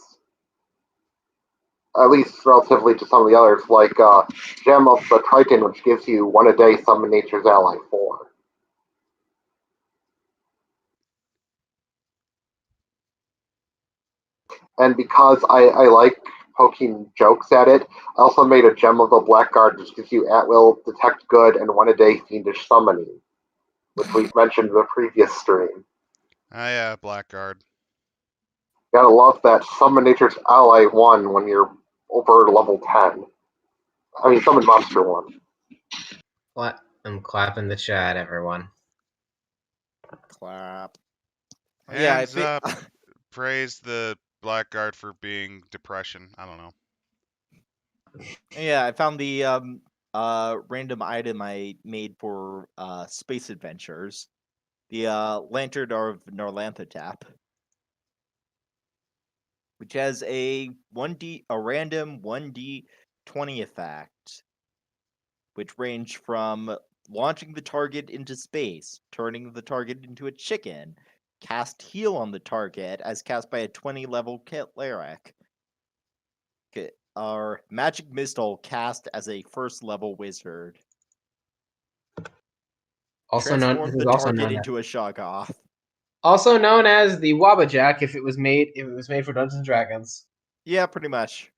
at least relatively to some of the others, like Gem of the Triton, which gives you 1 a day summon Nature's Ally 4. And because I like poking jokes at it, I also made a Gem of the Blackguard, which gives you at will Detect Good and 1 a day Fiendish Summoning, which we've mentioned in the previous stream. Yeah, Blackguard. Gotta love that Summon Nature's Ally 1 when you're over level 10. I mean, Summon Monster 1. I'm clapping the chat, everyone. Clap. Hands up. Praise the Blackguard for being depression. I don't know. Yeah, I found the random item I made for space adventures. The Lantern of Norlanthotep, which has a random 1d20 effect, which range from launching the target into space, turning the target into a chicken, cast heal on the target as cast by a 20 level cleric, or magic missile cast as a first level wizard. Transform the target into a Shoggoth. Also known as the Wabbajack if it was made for Dungeons and Dragons. Yeah, pretty much.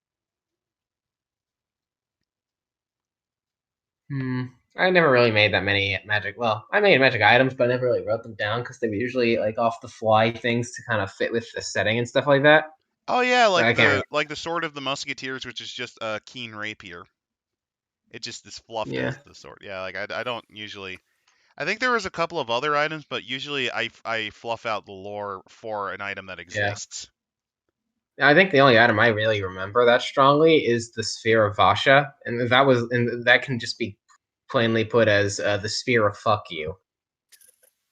I never really made that many magic. Well, I made magic items, but I never really wrote them down because they were usually like off the fly things to kind of fit with the setting and stuff like that. Oh yeah, like the Sword of the Musketeers, which is just a keen rapier. It just is fluffed as the sword. Yeah, like I don't usually. I think there was a couple of other items, but usually I fluff out the lore for an item that exists. I think the only item I really remember that strongly is the Sphere of Vasha, and that can just be plainly put as the Sphere of Fuck You.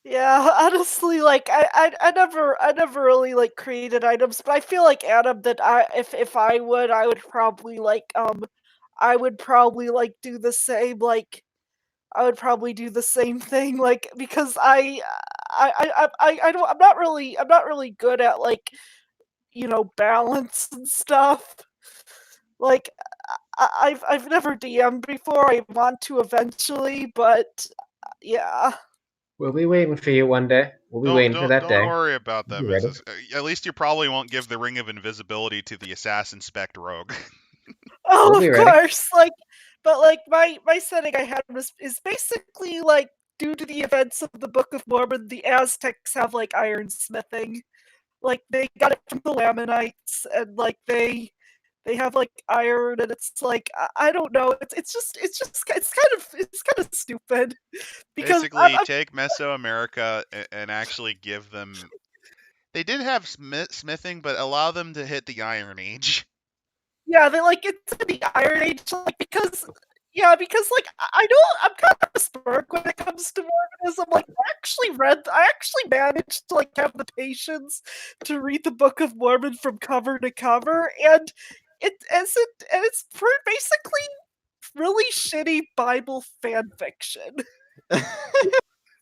Yeah, honestly, like I never really like created items, but I feel like Adam that if I would probably I would probably like do the same I would probably do the same thing like because I'm not really good at like balance and stuff. Like I've never DM'd before. I want to eventually, but yeah. We'll be waiting for you one day. We'll be waiting for that day. Don't worry about that, Mrs. At least you probably won't give the Ring of Invisibility to the Assassin Spect Rogue. Oh, of course. But my setting I had is basically like due to the events of the Book of Mormon, the Aztecs have like ironsmithing. Like they got it from the Lamanites, and like they have like iron, and it's like I don't know. It's kind of stupid. Because basically, take Mesoamerica and actually give them. They did have smithing, but allow them to hit the Iron Age. Yeah, they like it's the Iron Age, like because like I know I'm kind of a spark when it comes to Mormonism. Like I actually managed to like have the patience to read the Book of Mormon from cover to cover, and it's basically really shitty Bible fan fiction.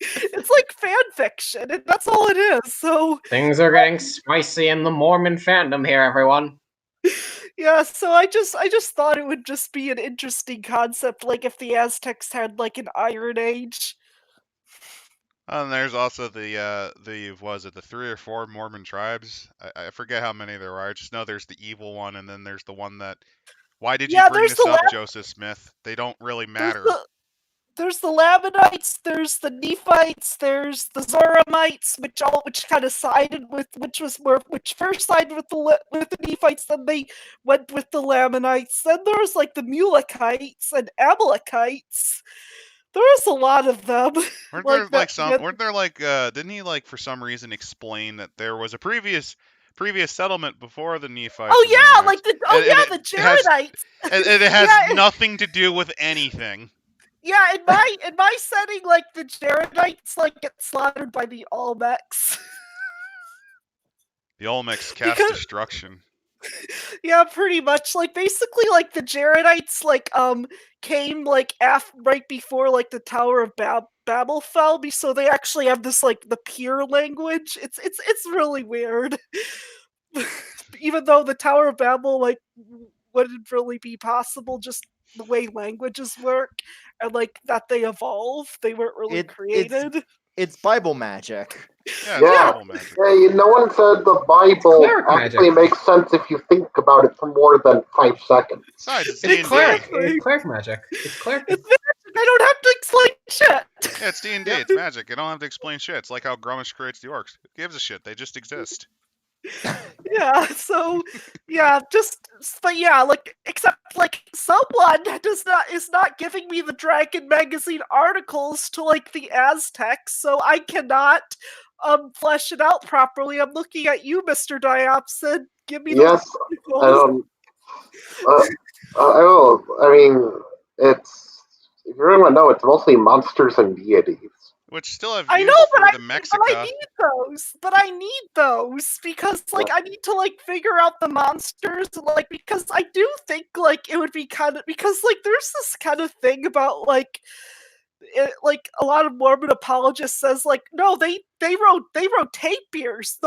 It's like fan fiction, and that's all it is. So things are getting spicy in the Mormon fandom here, everyone. Yeah, so I just thought it would just be an interesting concept, like if the Aztecs had like an Iron Age. And there's also the 3 or 4 Mormon tribes. I forget how many there are. I just know there's the evil one, and then there's the one that. Why did you bring this up, Joseph Smith? They don't really matter. There's the Lamanites, there's the Nephites, there's the Zoramites, which kind of sided with which first sided with the Nephites, then they went with the Lamanites. Then there's like the Mulekites and Amalekites. There's a lot of them. Weren't there didn't he like for some reason explain that there was a previous previous settlement before the Nephites. Oh and yeah, Lamanites. like the Jaredites. And it has Yeah, nothing to do with anything. Yeah, in my setting, like the Jaredites like get slaughtered by the Olmecs. The Olmecs cast Because- destruction. Yeah, pretty much. Like basically, like the Jaredites like came like right before like the Tower of Babel fell, so they actually have this like the pure language. It's really weird. Even though the Tower of Babel like wouldn't really be possible, just the way languages work and like that they evolve, they weren't really created. It's Bible magic. Yeah, it's Yeah. Bible magic. Hey, no one said the Bible cleric actually magic. makes sense if you think about it for more than 5 seconds. Besides, it's It's D&D. cleric. Exactly. It's cleric magic. It's cleric. It's magic. I don't have to explain shit. Yeah, it's D&D. It's magic. You don't have to explain shit. It's like how Grummash creates the orcs. Who gives a shit? They just exist. Yeah, so yeah, but yeah, like except like someone is not giving me the Dragon magazine articles to like the Aztecs, so I cannot flesh it out properly. I'm looking at you, Mr. Diopsid. Give me Yes, those I articles. don't. I mean, it's. If you really want to know, it's mostly monsters and deities. Which still have I use know, for but the I Mexica. need those. But I need those because, like, I need to like figure out the monsters. Like, because I do think like it would be kind of because like there's this kind of thing about like like a lot of Mormon apologists says like no they wrote tapirs.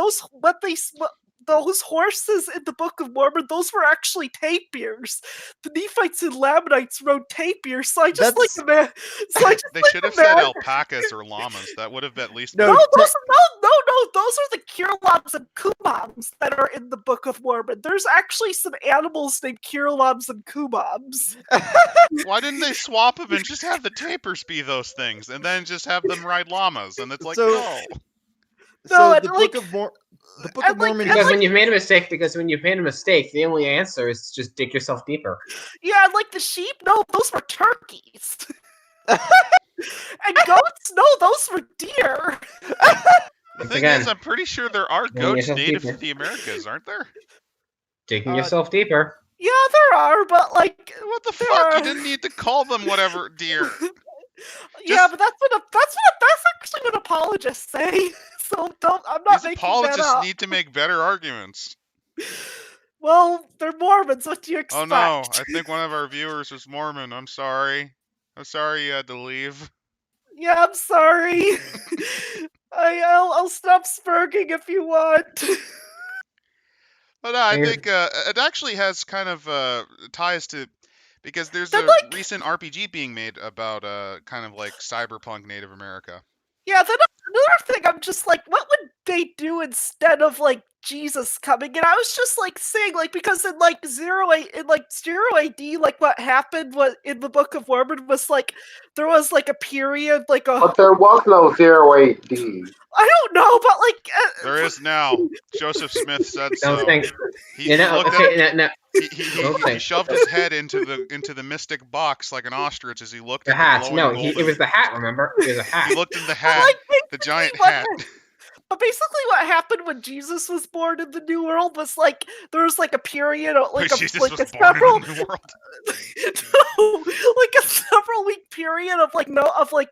Those horses in the Book of Mormon, those were actually tapirs. The Nephites and Lamanites rode tapirs, so I just That's- like man. So I just They like should have imagine- said alpacas or llamas. That would have at least No, been... No, those are the Kirlabs and Kumams that are in the Book of Mormon. There's actually some animals named Kirlabs and Kumams. Why didn't they swap them and just have the tapirs be those things, and then just have them ride llamas? And it's like, So- no. So and, the like- Book of and, like, Mormon. and, Because like- when you've made a mistake, the only answer is to just dig yourself deeper. Yeah, and like the sheep, no, those were turkeys. And goats, no, those were deer. The Once thing again, is, I'm pretty sure there are digging goats yourself native deeper. to the Americas, aren't there? digging yourself deeper. Yeah, there are, but like, What the there fuck? are- You didn't need to call them whatever deer. yeah, but that's actually what apologists say. So I'm not These making that apologists up. need to make better arguments. Well, they're Mormons. What do you expect? Oh no, I think one of our viewers was Mormon. I'm sorry. I'm sorry you had to leave. Yeah, I'm sorry. I'll stop spurging if you want. But no, I Here- think it actually has kind of ties to, because there's Then, a like- recent RPG being made about kind of like cyberpunk Native America. Yeah, then another thing, I'm just like, what would they do instead of like Jesus coming? And I was just like saying, like, because in like zero AD, like what happened was in the Book of Mormon was like there was like a period, like a But there was no 0AD. I don't know, but like There is now. Joseph Smith said Don't so. think. He looked at Okay, no. he shoved his head into the mystic box like an ostrich as he looked The at hat. the glowing No, golden. it was the hat. Remember, it was a hat. He looked in the but, hat, like the giant what- hat. But basically, what happened when Jesus was born in the New World was like there was like a period of like When a Jesus like was a born several in the New World. no, like a several week period of like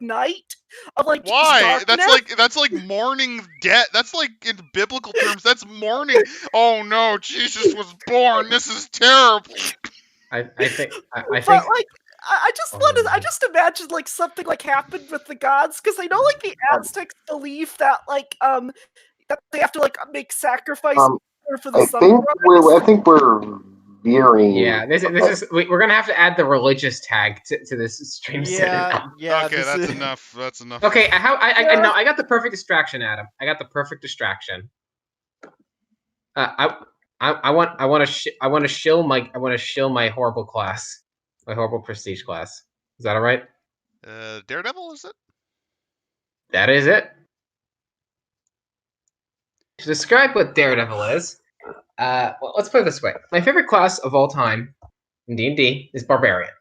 night of like just Why? darkness. That's like mourning death. That's like in biblical terms. That's mourning. Oh no, Jesus was born. This is terrible. I think. I But think. like I just imagined like something like happened with the gods because I know like the Aztecs believe that like that they have to like make sacrifice for the sunrise. I think we're veering. Yeah, this is. We're gonna have to add the religious tag to this stream. Yeah. Okay, this that's is- enough. That's enough. Okay, I Yeah. no, I got the perfect distraction, Adam. I got the perfect distraction. I want to shill my horrible class, my horrible prestige class. Is that all right? Daredevil, is it? That is it. To describe what Daredevil is, well, let's put it this way: my favorite class of all time in D&D is Barbarian.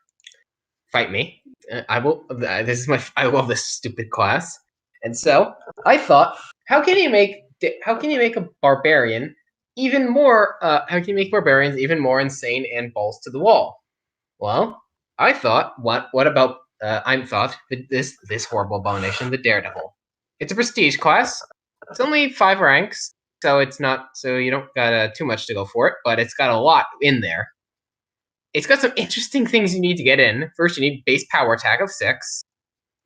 Fight me. I will. This is my. I love this stupid class, and so I thought, how can you make a barbarian even more. How can you make barbarians even more insane and balls to the wall? Well, I thought, what about I thought this horrible abomination, the Daredevil. It's a prestige class. It's only 5 ranks, so it's not so you don't got too much to go for it, but it's got a lot in there. It's got some interesting things you need to get in. First, you need base power attack of 6.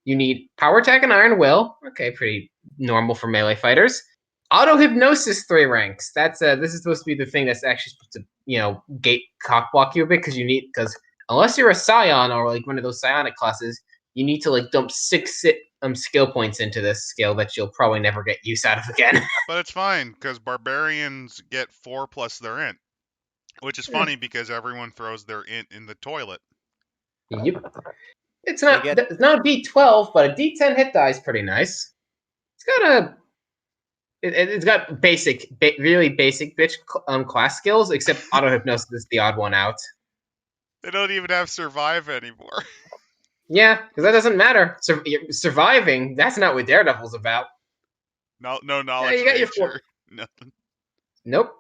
You need power attack and Iron Will. Okay, pretty normal for melee fighters. Auto hypnosis 3 ranks. That's this is supposed to be the thing that's actually supposed to gate cock block you a bit because unless you're a Scion or like one of those Psionic classes, you need to like dump 6 skill points into this skill that you'll probably never get use out of again. But it's fine because barbarians get 4 plus their int, which is funny because everyone throws their int in the toilet. Yep. It's not a D12, but a D10 hit die is pretty nice. It's got really basic bitch class skills, except auto hypnosis is the odd one out. They don't even have survive anymore. Yeah, because that doesn't matter. Surviving, that's not what Daredevil's about. No knowledge. You got nature. your 4. Nothing. Nope.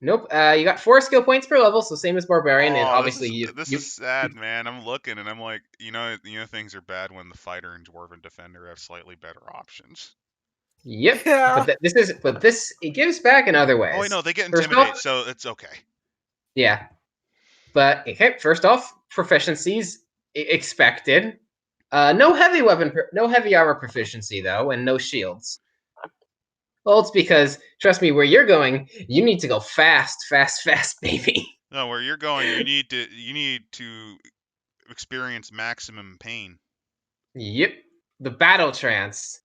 You got 4 skill points per level, so same as Barbarian, and obviously this is sad, man. I'm looking and I'm like, you know things are bad when the fighter and dwarven defender have slightly better options. Yep. Yeah. But it gives back in other ways. Oh, I know, they get intimidate, so it's okay. Yeah. But okay, first off, proficiencies expected. No heavy armor proficiency though, and no shields. Well, it's because trust me, where you're going, you need to go fast, baby. No, where you're going, you need to experience maximum pain. Yep, the battle trance.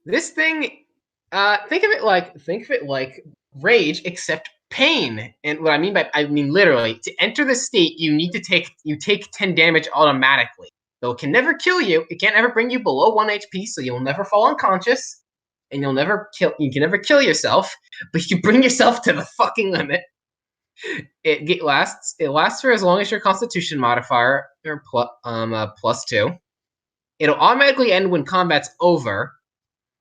This thing, think of it like rage, except pain. And what I mean literally, to enter the state, you take 10 damage automatically. Though it can never kill you, it can't ever bring you below 1 HP, so you'll never fall unconscious, and you can never kill yourself, but you bring yourself to the fucking limit. It lasts for as long as your Constitution modifier or +2. It'll automatically end when combat's over.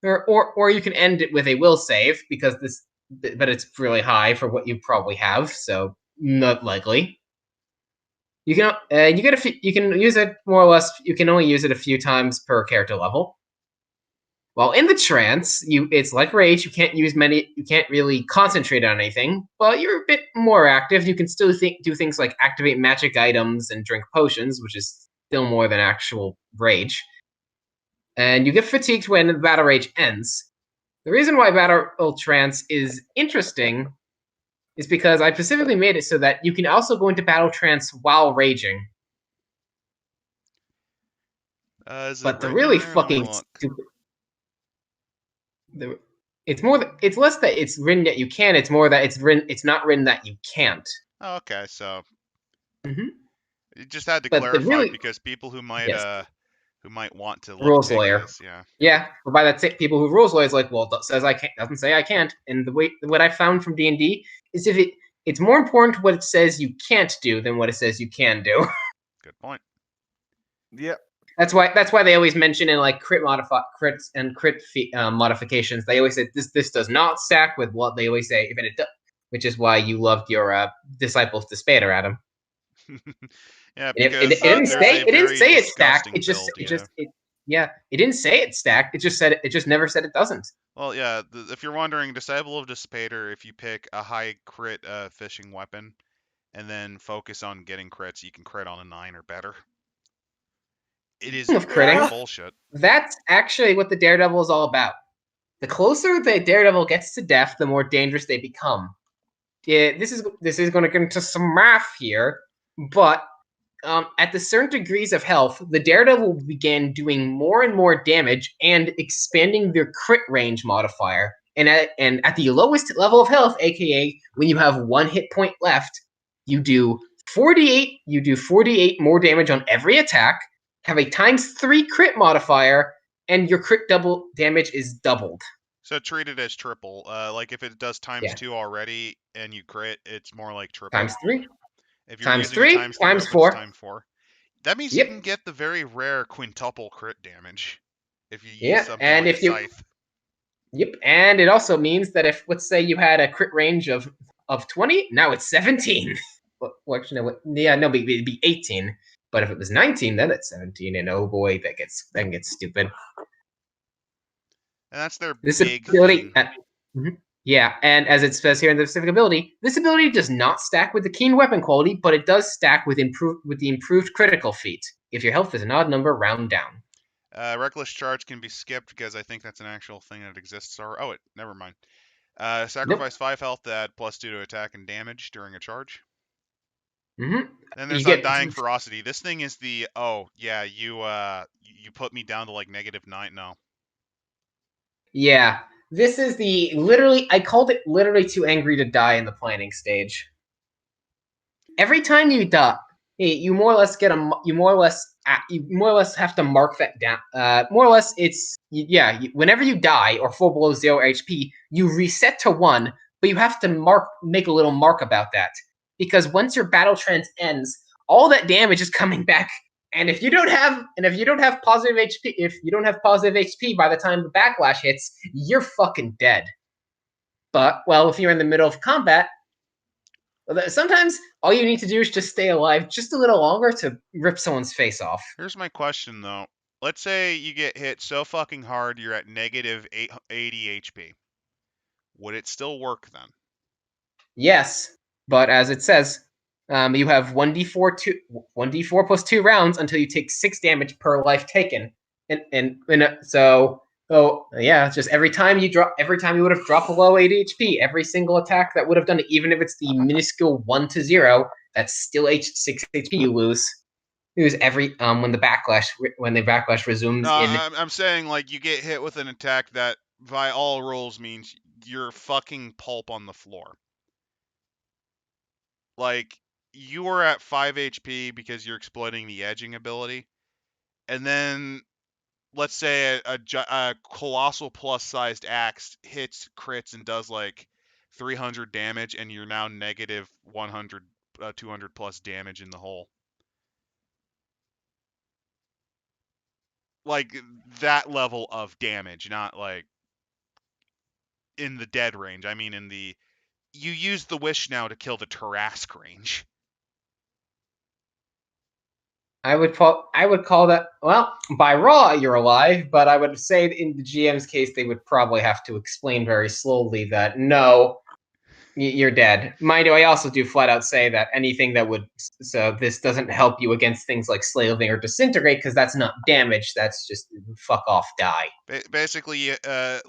Or you can end it with a will save but it's really high for what you probably have, so not likely. You can use it more or less. You can only use it a few times per character level. While in the trance, it's like rage. You can't really concentrate on anything, but you're a bit more active. You can still do things like activate magic items and drink potions, which is still more than actual rage. And you get fatigued when the battle rage ends. The reason why battle trance is interesting is because I specifically made it so that you can also go into battle trance while raging. But the really fucking stupid. It's less that it's written that you can. It's more that it's not written that you can't. Oh, okay, so you just had to clarify because people who might want to look rules lawyer. This, yeah. Yeah, but by that people who rules lawyer is like, well, says I can't, doesn't say I can't. And what I found from D&D is it's more important what it says you can't do than what it says you can do. Good point. Yep. That's why they always mention in like crits and crit modifications. They always say this does not stack with what they always say, even it does, which is why you loved your Disciples to Spader, Adam. Yeah, because it didn't say it stacked. It didn't say it stacked. It just never said it doesn't. Well, yeah. If you're wondering, Disciple of Despater, if you pick a high crit fishing weapon and then focus on getting crits, you can crit on a 9 or better. It is critting bullshit. That's actually what the Daredevil is all about. The closer the Daredevil gets to death, the more dangerous they become. Yeah, this is going to get into some math here, but at the certain degrees of health, the Daredevil began doing more and more damage and expanding their crit range modifier. And at the lowest level of health, aka when you have 1 hit point left, you do 48 more damage on every attack, have a ×3 crit modifier, and your crit double damage is doubled. So treat it as triple. Like if it does ×2 already and you crit, it's more like triple. ×3. If you're ×3, ×4. ×4. That means you can get the very rare quintuple crit damage if you use something and like if you Scythe. Yep, and it also means that if, let's say, you had a crit range of 20, now it's 17. Well, actually, no, it'd be 18. But if it was 19, then it's 17, and oh boy, that gets stupid. And that's their This big ability, thing. yeah, and as it says here in the specific ability, this ability does not stack with the keen weapon quality, but it does stack with the improved critical feat. If your health is an odd number, round down. Reckless charge can be skipped because I think that's an actual thing that exists. Or never mind. Nope. Sacrifice 5 health to add +2 to attack and damage during a charge. Mm-hmm. Then You there's get Undying Ferocity. This thing is the you put me down to like -9. No. Yeah, this is the literally. I called it literally too angry to die in the planning stage. Every time you die, you more or less get a. You more or less have to mark that down. More or less, whenever you die or fall below 0 HP, you reset to 1, but you have to make a little mark about that, because once your battle trance ends, all that damage is coming back. And if you don't have positive HP by the time the backlash hits, you're fucking dead. But well, if you're in the middle of combat, sometimes all you need to do is just stay alive just a little longer to rip someone's face off. Here's my question though. Let's say you get hit so fucking hard you're at -80 HP. Would it still work then? Yes, but as it says, you have 1d4 plus 2 rounds until you take 6 damage per life taken, yeah, just every time you would have dropped below 80 HP, every single attack that would have done it, even if it's the minuscule 1 to 0, that's still 6 HP you lose. Every when the backlash resumes No, in. I'm saying like you get hit with an attack that by all rules means you're fucking pulp on the floor. Like you are at 5 HP because you're exploiting the edging ability, and then let's say a colossal plus-sized axe hits crits and does like 300 damage, and you're now negative 100, 200 plus damage in the hole. Like that level of damage, not like in the dead range. I mean, you use the wish now to kill the Tarrasque range. I would call that, well, by raw you're alive, but I would say in the GM's case they would probably have to explain very slowly that no, you're dead. Mind you, I also do flat out say that anything that would, so this doesn't help you against things like Slaving or Disintegrate, because that's not damage, that's just fuck off, die. Basically,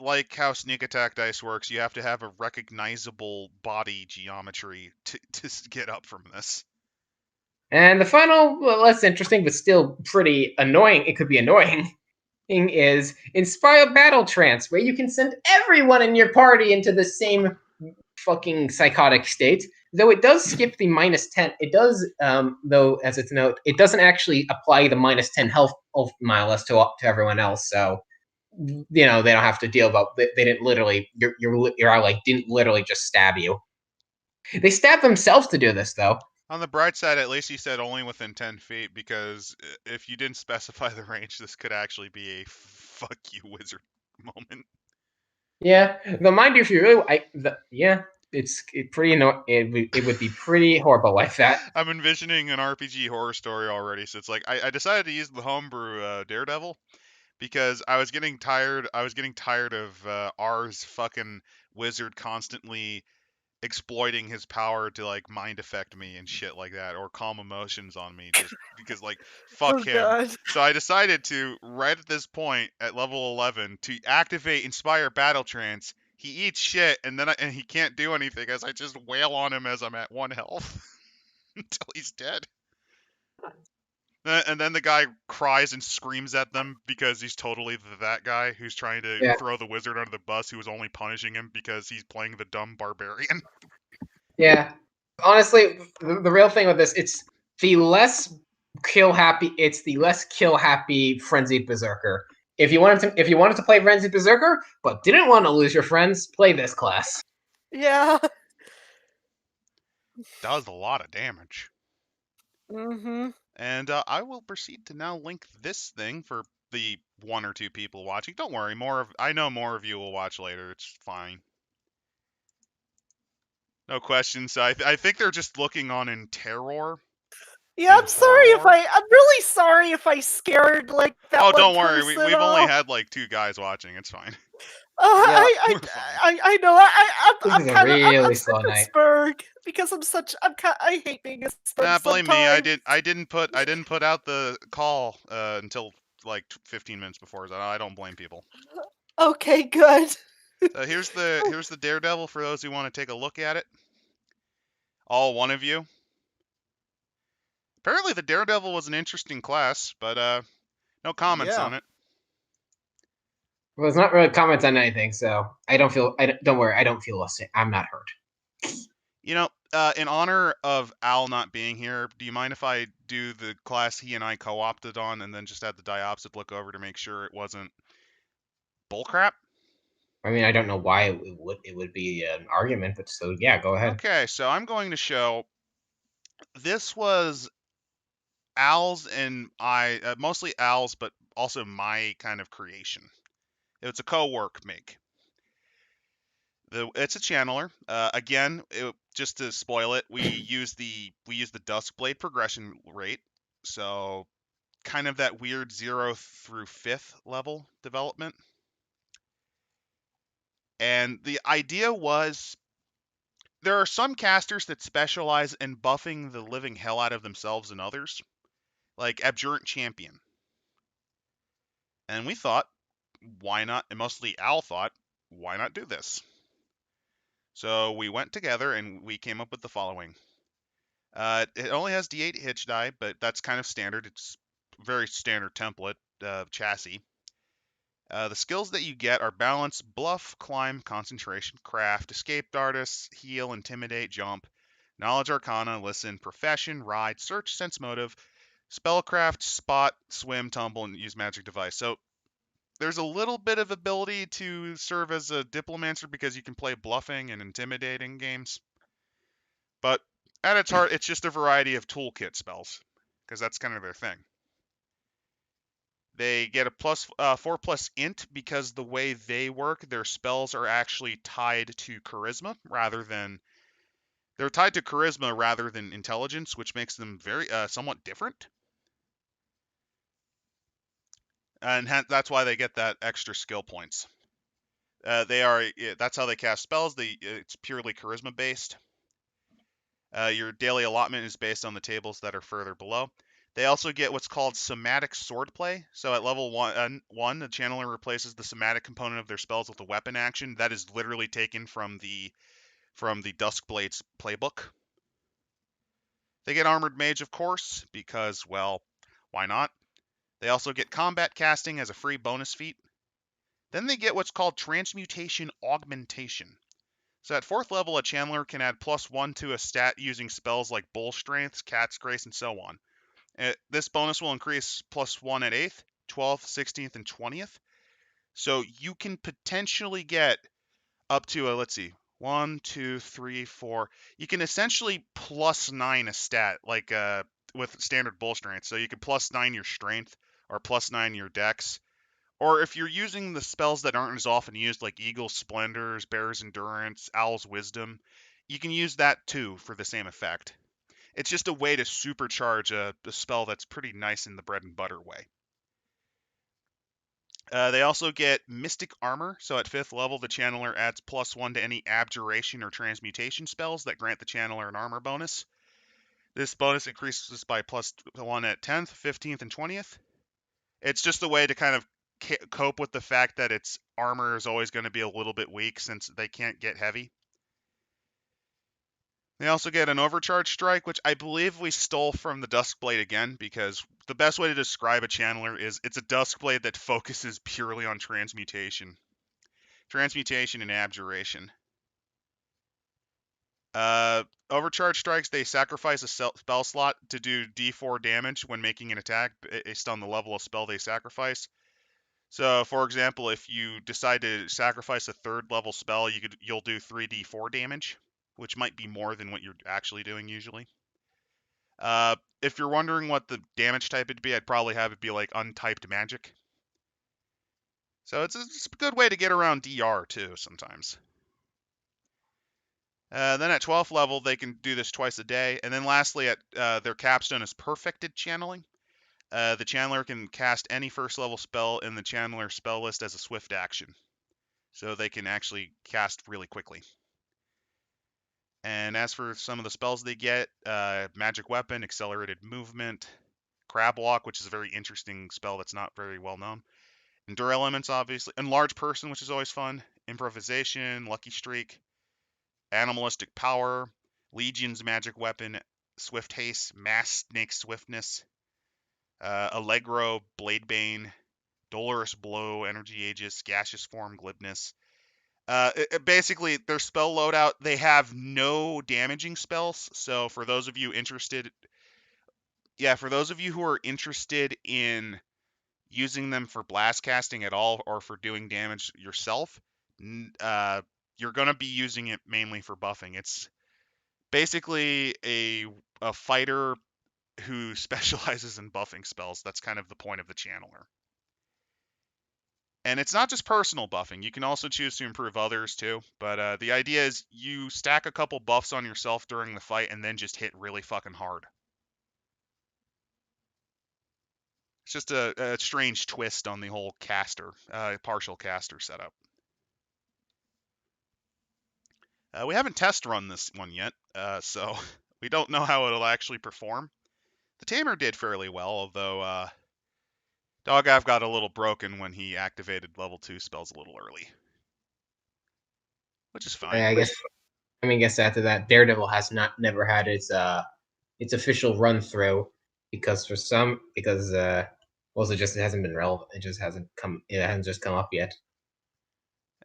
like how sneak attack dice works, you have to have a recognizable body geometry to get up from this. And the final, well, less interesting but still pretty annoying, it could be annoying, thing is Inspire Battle Trance, where you can send everyone in your party into the same fucking psychotic state. Though it does skip the -10, it does, though, as its note, it doesn't actually apply the -10 health miles to everyone else. So, they don't have to deal about. They didn't literally. Your ally didn't literally just stab you. They stabbed themselves to do this, though. On the bright side, at least you said only within 10 feet, because if you didn't specify the range, this could actually be a fuck you wizard moment. Yeah, though mind you, if you really, it's pretty annoying. It would be pretty horrible like that. I'm envisioning an RPG horror story already, so it's like I decided to use the homebrew Daredevil because I was getting tired. I was getting tired of R's fucking wizard constantly exploiting his power to like mind affect me and shit like that, or calm emotions on me, just because like fuck Oh him. god. So I decided to, right at this point at level 11, to activate Inspire Battle Trance. He eats shit, and then and he can't do anything as I just wail on him as I'm at 1 health until he's dead. And then the guy cries and screams at them because he's totally that guy who's trying to throw the wizard under the bus, who was only punishing him because he's playing the dumb barbarian. Yeah, honestly, the real thing with this, it's the less kill happy frenzied berserker. If you wanted to play frenzied berserker but didn't want to lose your friends, play this class. Yeah. Does a lot of damage. Mm-hmm. And I will proceed to now link this thing for the 1 or 2 people watching. Don't worry, I know more of you will watch later. It's fine. No questions. I think they're just looking on in terror. Yeah, and horror. I'm really sorry if I scared like that Oh, one don't worry. person We've only off. had like 2 guys watching. It's fine. Yeah, we're fine. I know. This I'm is a kind of really I'm slow such a night. spurg because I hate being a spurg Nah, blame me. sometimes. I didn't put out the call until like 15 minutes before. So I don't blame people. Okay, good. So here's the Daredevil for those who want to take a look at it. All 1 of you. Apparently the Daredevil was an interesting class, but no comments Yeah. on it. Well, it's not really comments on anything, so I don't feel. Don't worry. I don't feel I'm not hurt. You know, in honor of Al not being here, do you mind if I do the class he and I co-opted on, and then just had the diopsid look over to make sure it wasn't bullcrap? I mean, I don't know why it would be an argument, but so yeah, go ahead. Okay, so I'm going to show. This was Al's and mostly Al's, but also my kind of creation. It's a co-work make. It's a channeler. Again, just to spoil it, we use the Duskblade progression rate, so kind of that weird 0 through 5th level development. And the idea was there are some casters that specialize in buffing the living hell out of themselves and others, like Abjurant Champion. And we thought, why not? And mostly Al thought, why not do this? So we went together and we came up with the following. It only has D8 hitch die, but that's kind of standard. It's very standard template chassis. The skills that you get are balance, bluff, climb, concentration, craft, escaped artist, heal, intimidate, jump, knowledge arcana, listen, profession, ride, search, sense motive, spellcraft, spot, swim, tumble, and use magic device. So there's a little bit of ability to serve as a diplomancer because you can play bluffing and intimidating games. But at its heart, it's just a variety of toolkit spells, because that's kind of their thing. They get a plus 4+ int because the way they work, their spells are actually tied to charisma rather than intelligence, which makes them very somewhat different. And that's why they get that extra skill points. That's how they cast spells. It's purely charisma based. Your daily allotment is based on the tables that are further below. They also get what's called somatic swordplay. So at level 1, the channeler replaces the somatic component of their spells with a weapon action. That is literally taken from the Duskblade's playbook. They get armored mage, of course, because, well, why not? They also get combat casting as a free bonus feat. Then they get what's called transmutation augmentation. So at 4th level, a channeler can add +1 to a stat using spells like Bull Strength, Cat's Grace, and so on. This bonus will increase +1 at 8th, 12th, 16th, and 20th. So you can potentially get up to let's see, 1, 2, 3, 4. You can essentially +9 a stat, like with standard Bull Strength. So you can +9 your strength or +9 your dex. Or if you're using the spells that aren't as often used, like Eagle's Splendors, Bear's Endurance, Owl's Wisdom, you can use that too for the same effect. It's just a way to supercharge a spell that's pretty nice in the bread and butter way. They also get Mystic Armor, so at 5th level, the Channeler adds +1 to any Abjuration or Transmutation spells that grant the Channeler an armor bonus. This bonus increases by +1 at 10th, 15th, and 20th. It's just a way to kind of cope with the fact that its armor is always going to be a little bit weak since they can't get heavy. They also get an overcharge strike, which I believe we stole from the Duskblade again, because the best way to describe a channeler is it's a Duskblade that focuses purely on transmutation. Transmutation and abjuration. Overcharge strikes, they sacrifice a spell slot to do D4 damage when making an attack based on the level of spell they sacrifice. So, for example, if you decide to sacrifice a 3rd level spell, you'll do 3d4 damage, which might be more than what you're actually doing usually. If you're wondering what the damage type would be, I'd probably have it be like untyped magic. So it's a good way to get around DR too sometimes. Then at 12th level, they can do this twice a day. And then lastly, at their capstone is Perfected Channeling. The Channeler can cast any first level spell in the Channeler spell list as a swift action. So they can actually cast really quickly. And as for some of the spells they get, Magic Weapon, Accelerated Movement, Crab Walk, which is a very interesting spell that's not very well known. Endure Elements, obviously. Enlarge Person, which is always fun. Improvisation, Lucky Streak, Animalistic Power, Legion's Magic Weapon, Swift Haste, Mass Snake Swiftness, Allegro, Bladebane, Dolorous Blow, Energy Aegis, Gaseous Form, Glibness. Basically, their spell loadout, they have no damaging spells. So for those of you interested, for those of you who are interested in using them for blast casting at all or for doing damage yourself, you're going to be using it mainly for buffing. It's basically a fighter who specializes in buffing spells. That's kind of the point of the channeler. And it's not just personal buffing. You can also choose to improve others too. But the idea is you stack a couple buffs on yourself during the fight and then just hit really fucking hard. It's just a strange twist on the whole caster, partial caster setup. We haven't test run this one yet, so we don't know how it'll actually perform. The Tamer did fairly well, although Dogav got a little broken when he activated level 2 spells a little early. Which is fine. I guess after that, Daredevil has never had its official run through because it hasn't been relevant. It hasn't just come up yet.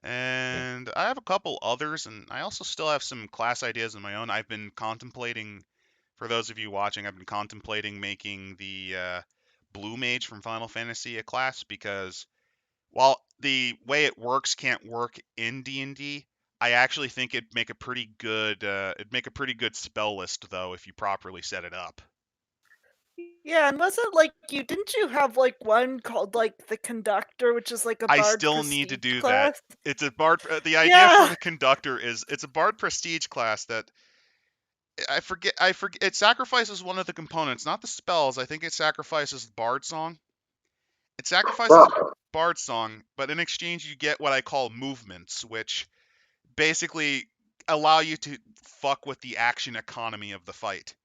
And I have a couple others, and I also still have some class ideas of my own. I've been contemplating, for those of you watching, I've been contemplating making the Blue Mage from Final Fantasy a class, because while the way it works can't work in D&D, I actually think it'd make a pretty good spell list though if you properly set it up. Yeah, and was it like didn't you have like one called like the Conductor, which is like a Bard I still need to do class? that. It's a Bard. The idea for the Conductor is it's a Bard Prestige class that I forget. It sacrifices one of the components, not the spells. I think it sacrifices Bard Song. It sacrifices Bard Song, but in exchange you get what I call movements, which basically allow you to fuck with the action economy of the fight.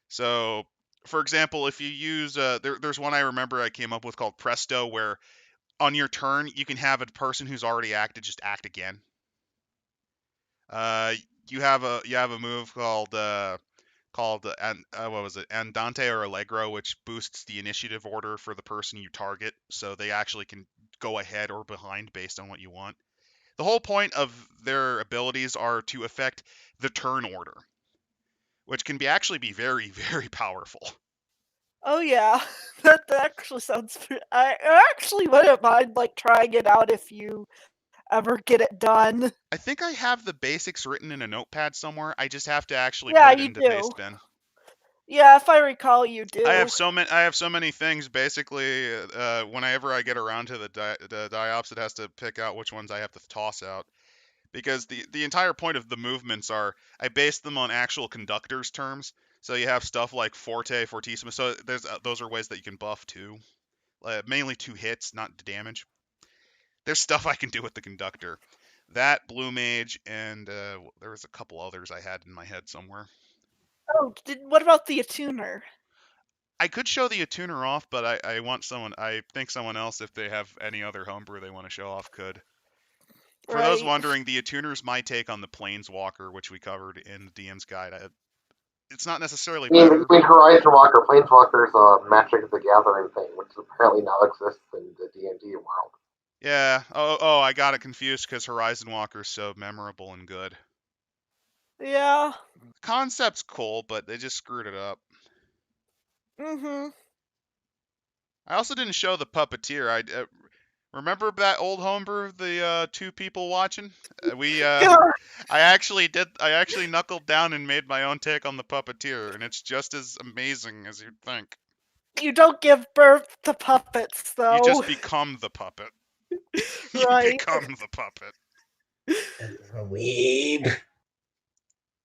So, for example, if you use there's one I remember I came up with called Presto, where on your turn you can have a person who's already acted just act again. You have a move called what was it, Andante or Allegro, which boosts the initiative order for the person you target, so they actually can go ahead or behind based on what you want. The whole point of their abilities are to affect the turn order, which can actually be very, very powerful. Oh yeah, that actually sounds. I actually wouldn't mind like trying it out if you ever get it done. I think I have the basics written in a notepad somewhere. I just have to actually Yeah, put it you into do. Pastebin. Yeah, if I recall, you do. I have so many things. Basically, whenever I get around to the diops, it has to pick out which ones I have to toss out. Because the entire point of the movements are, I base them on actual conductors terms. So you have stuff like Forte, Fortissimo. So those are ways that you can buff too. Mainly 2 hits, not damage. There's stuff I can do with the conductor. That, Blue Mage, and there was a couple others I had in my head somewhere. Oh, what about the attuner? I could show the attuner off, but I think someone else, if they have any other homebrew they want to show off, could. For those wondering, the attuner's my take on the Planeswalker, which we covered in the DM's guide. It's not necessarily better. Between Horizon Walker, Planeswalker's a Magic the Gathering thing, which apparently now exists in the D&D world. Yeah. Oh, I got it confused because Horizon Walker's so memorable and good. Yeah. Concept's cool, but they just screwed it up. Mm-hmm. I also didn't show the Puppeteer. I remember that old homebrew, the 2 people watching. I actually knuckled down and made my own take on the Puppeteer, and it's just as amazing as you'd think. You don't give birth to puppets, though. You just become the puppet. Right. You become the puppet. A weeb.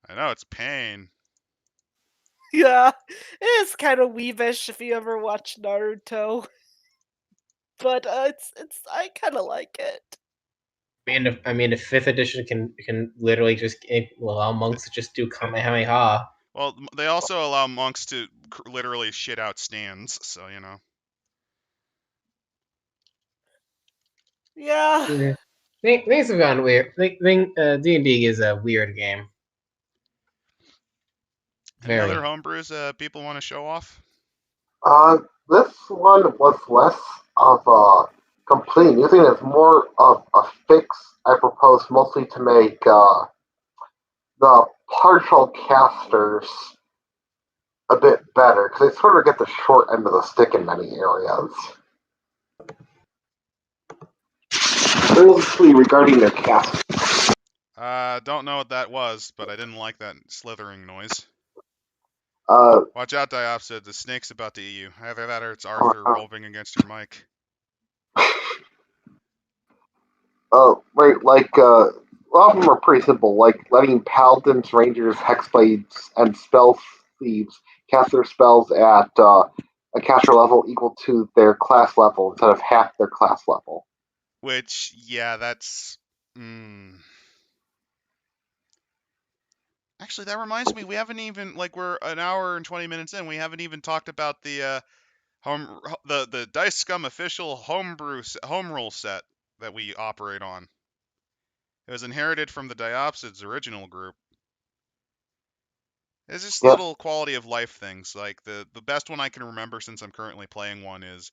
I know, it's pain. Yeah, it is kind of weebish if you ever watch Naruto, but it's I kind of like it. I mean, the fifth edition can literally just allow monks to just do Kamehameha. Well, they also allow monks to literally shit out stands, so, you know. Yeah. Yeah. Things have gone weird. D&D is a weird game. Any Very. other homebrews people want to show off? This one was less of a complete new thing. It's more of a fix I propose mostly to make the partial casters a bit better because they sort of get the short end of the stick in many areas. Mostly regarding their cast. Don't know what that was, but I didn't like that slithering noise. Uh, Watch out, Diopsid. The snake's about to eat you. Either that or it's Arthur rolling against your mic. right, like, a lot of them are pretty simple, like letting paladins, rangers, hexblades, and spell thieves cast their spells at a caster level equal to their class level instead of half their class level. Which, yeah, that's... Actually, that reminds me, we haven't even, like, we're an hour and 20 minutes in, we haven't even talked about the the Dice Scum official home rule set that we operate on. It was inherited from the Diopsids original group. It's just little quality of life things. Like the best one I can remember since I'm currently playing one is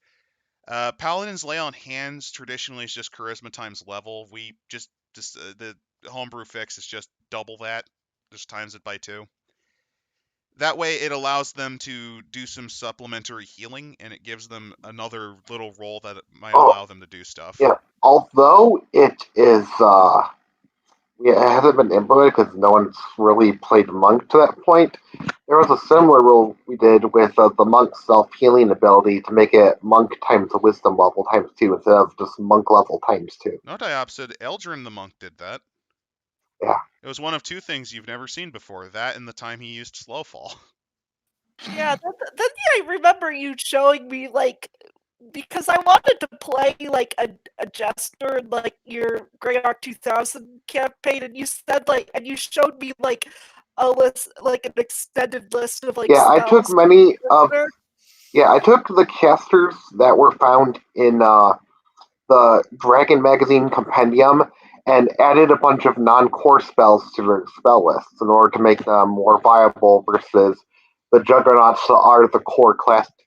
Paladins lay on hands traditionally is just charisma times level. We just the homebrew fix is just double that, just times it by 2. That way it allows them to do some supplementary healing, and it gives them another little role that might allow them to do stuff. Yeah, although it is, it hasn't been implemented because no one's really played Monk to that point. There was a similar rule we did with the Monk's self-healing ability to make it Monk times the Wisdom level times 2 instead of just Monk level times 2. No, Diopsid, Eldrin the Monk did that. Yeah. It was one of 2 things you've never seen before, that and the time he used Slowfall. Yeah, then I remember you showing me, like, because I wanted to play, like, a jester in, like, your Great Arc 2000 campaign, and you said, like, and you showed me, like, a list, like, an extended list of, like, Yeah, I took spells. many of... Yeah, I took the casters that were found in the Dragon Magazine Compendium and added a bunch of non-core spells to their spell lists in order to make them more viable versus the Juggernauts that are the core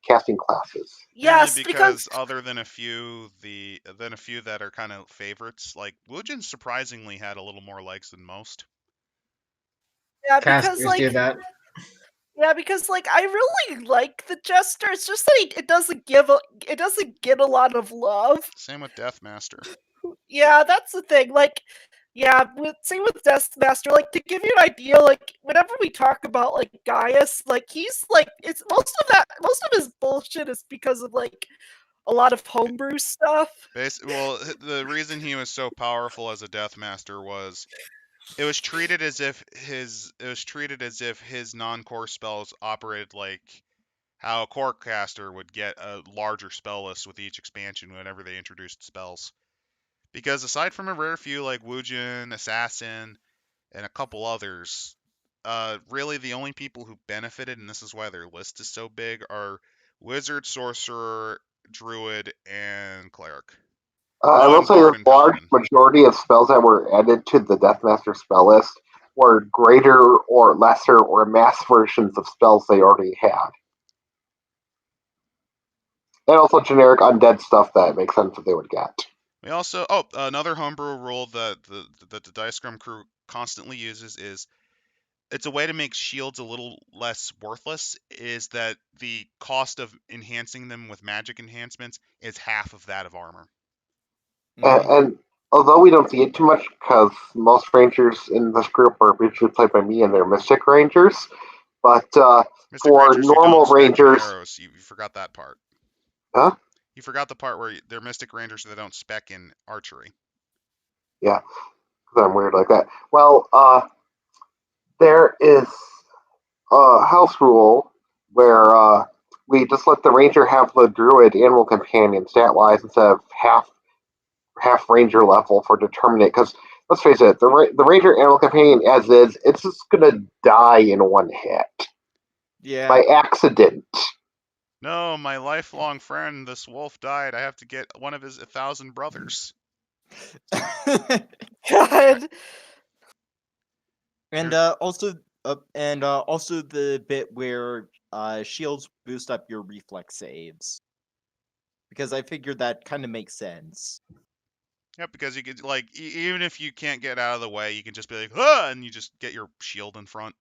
casting classes. Yes, because other than a few that are kind of favorites, like Wujin surprisingly had a little more legs than most. Yeah, because Casters like do that. Yeah, because like I really like the jester. It's just that it doesn't get a lot of love. Same with Deathmaster. Yeah, that's the thing. Like, yeah, same with Deathmaster. Like, to give you an idea, like whenever we talk about like Gaius, like he's like it's most of his bullshit is because of like a lot of homebrew stuff. Well, the reason he was so powerful as a Deathmaster was it was treated as if his non-core spells operated like how a core caster would get a larger spell list with each expansion whenever they introduced spells. Because aside from a rare few like Wujin, Assassin, and a couple others, really the only people who benefited, and this is why their list is so big, are Wizard, Sorcerer, Druid, and Cleric. I will say a large majority of spells that were added to the Deathmaster spell list were greater or lesser or mass versions of spells they already had. And also generic undead stuff that makes sense that they would get. We also, another homebrew rule that the Dice Scrum crew constantly uses is it's a way to make shields a little less worthless, is that the cost of enhancing them with magic enhancements is half of that of armor. And although we don't see it too much because most rangers in this group are usually played by me and they're Mystic Rangers, but for Rangers normal Rangers... Arrows, you forgot that part. Huh? You You forgot the part where they're Mystic Rangers that don't spec in archery. Yeah, because I'm weird like that. Well, there is a house rule where we just let the ranger have the druid animal companion stat wise instead of half ranger level for determining it. Because let's face it, the ranger animal companion as is, it's just gonna die in one hit Yeah. by accident. No, my lifelong friend, this wolf died. I have to get one of his 1,000 brothers. God. And also the bit where shields boost up your reflex saves, because I figured that kind of makes sense. Yep, because you could like even if you can't get out of the way, you can just be like, "Ah!" and you just get your shield in front,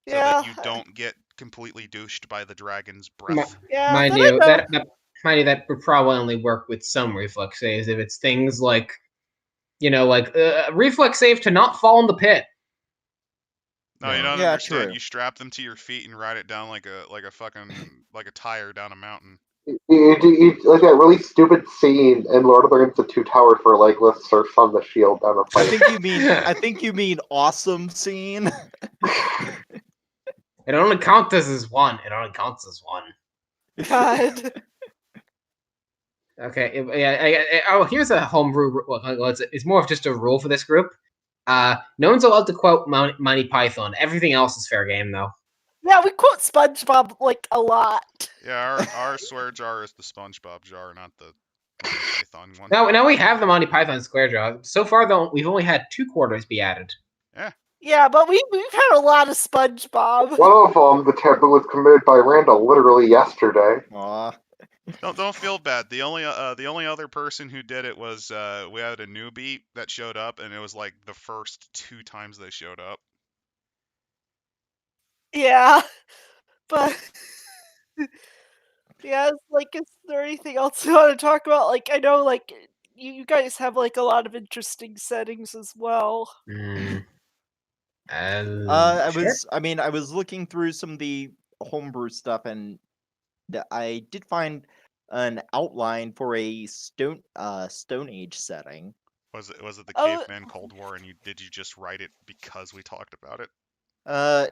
so Yeah. that you don't get completely douched by the dragon's breath. Yeah. Mind Then you, I know. that would probably only work with some reflex saves. If it's things like, reflex save to not fall in the pit. No, you No. don't Yeah, understand. true. You strap them to your feet and ride it down like a fucking like a tire down a mountain. Like that really stupid scene in Lord of the Rings: The Two Towers where Legolas surfs on the shield down a I fight. think you mean awesome scene. It only counts as one. It only counts as one. God. Okay. Here's a homebrew. Well, it's more of just a rule for this group. No one's allowed to quote Monty Python. Everything else is fair game, though. Yeah, we quote SpongeBob like a lot. Yeah, our swear jar is the SpongeBob jar, not the Monty Python one. Now we have the Monty Python square jar. So far, though, we've only had 2 quarters be added. Yeah, but we've had a lot of SpongeBob. One of them, the taboo, was committed by Randall literally yesterday. Aw. Don't feel bad. The only other person who did it was we had a newbie that showed up, and it was like the first 2 times they showed up. Yeah, but yeah, it's like, is there anything else you want to talk about? Like, I know, like you guys have like a lot of interesting settings as well. I Sure. was looking through some of the homebrew stuff, and I did find an outline for a Stone Age setting. Was it the Oh, Caveman Cold War, and did you just write it because we talked about it?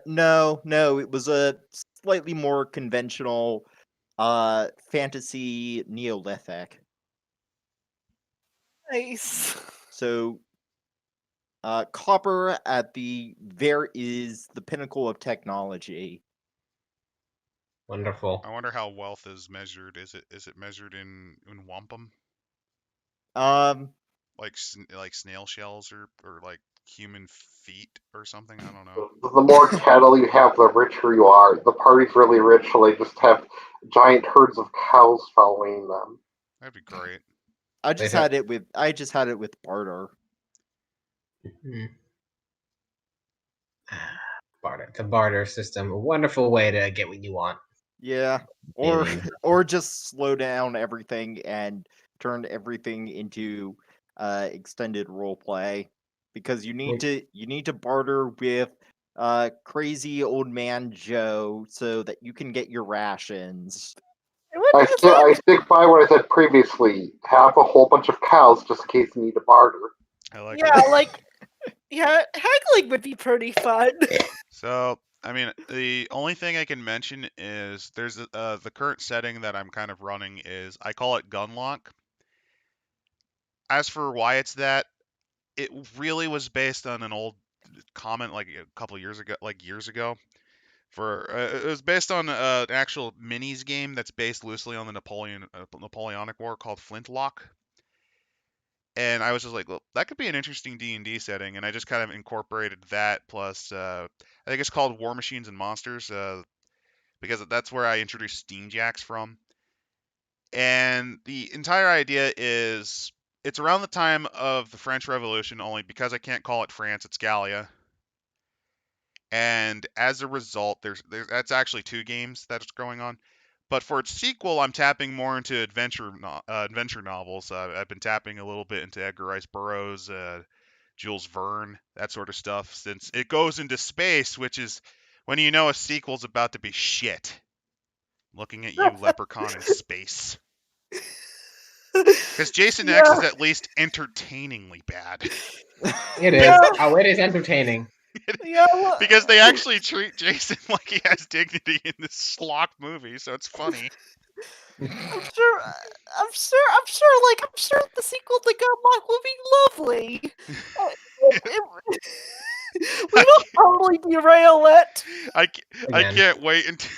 No, it was a slightly more conventional fantasy Neolithic. nice. So copper is the pinnacle of technology. Wonderful. I wonder how wealth is measured. Is it measured in wampum? Um, Like snail shells or like human feet or something? I don't know. The more cattle you have, the richer you are. The party's really rich, so they just have giant herds of cows following them. That'd be great. I just had it with barter. Barter. The barter system. A wonderful way to get what you want. Yeah, or just slow down everything and turn everything into extended role play, because you need to barter with crazy old man Joe so that you can get your rations. I stick by what I said previously. Have a whole bunch of cows just in case you need to barter. I like Yeah, that. like haggling would be pretty fun. So, I mean, the only thing I can mention is there's the current setting that I'm kind of running is I call it Gunlock. As for why it's that, it really was based on an old comment like a couple years ago, it was based on an actual minis game that's based loosely on the Napoleonic War called Flintlock. And I was just like, well, that could be an interesting D&D setting, and I just kind of incorporated that plus I think it's called War Machines and Monsters because that's where I introduced Steamjacks from. And the entire idea is it's around the time of the French Revolution, only because I can't call it France, it's Gallia. And as a result, there's that's actually 2 games that's going on. But for its sequel, I'm tapping more into adventure novels. I've been tapping a little bit into Edgar Rice Burroughs, Jules Verne, that sort of stuff, since it goes into space, which is when you know a sequel's about to be shit. Looking at you, Leprechaun in space. Because Jason X is at least entertainingly bad. It is. Yeah. Oh, it is entertaining. Yeah, well, Because they actually treat Jason like he has dignity in this schlock movie, so it's funny. I'm sure the sequel to Gunlock will be lovely. We will totally derail it. I Again. can't wait until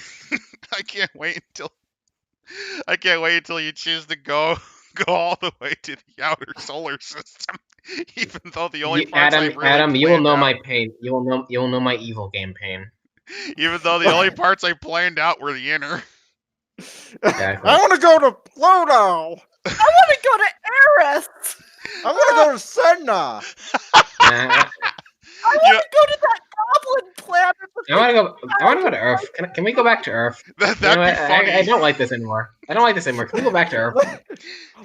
I can't wait until you choose to go all the way to the outer solar system. Even though the only parts I really Adam, you will planned know out, my pain. You will know my evil game pain. even though the only parts I planned out were the inner. Exactly. I want to go to Pluto. I want to go to Eris. I want to go to Senna. I want to go to that goblin planet. I want to go to Earth. Can we go back to Earth? That'd You know be what? funny. I don't like this anymore. Can we go back to Earth?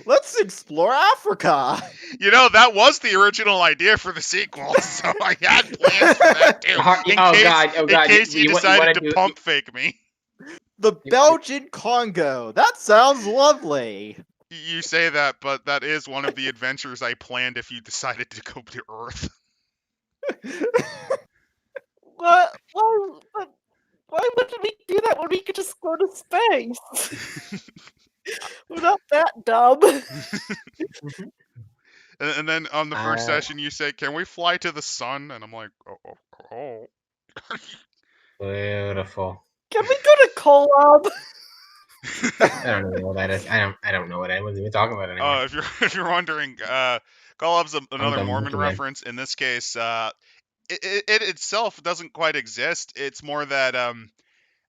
Let's explore Africa. You know, that was the original idea for the sequel, so I had plans for that too. In case you decided to pump fake me. The Belgian Congo. That sounds lovely. You say that, but that is one of the adventures I planned if you decided to go to Earth. What? Why wouldn't we do that when we could just go to space? We're not that dumb. And then on the first session, you say, "Can we fly to the sun?" And I'm like, "Oh." Beautiful. Can we go to Kolob? I don't know what that is. I don't know what I was even talking about anymore. If you're wondering, Golub's another done Mormon with the man. reference. In this case, it itself doesn't quite exist. It's more that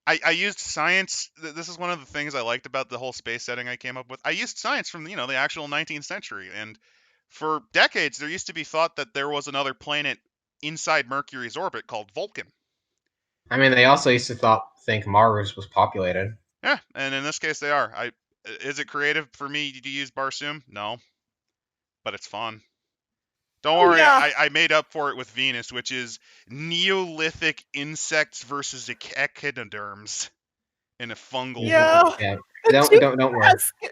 I used science. This is one of the things I liked about the whole space setting I came up with. I used science from the actual 19th century, and for decades there used to be thought that there was another planet inside Mercury's orbit called Vulcan. I mean, they also used to think Mars was populated. Yeah, and in this case they are. Is it creative for me to use Barsoom? No, but it's fun. Don't worry, yeah. I made up for it with Venus, which is Neolithic insects versus echinoderms in a fungal Yeah. world. Yeah. The Don't worry.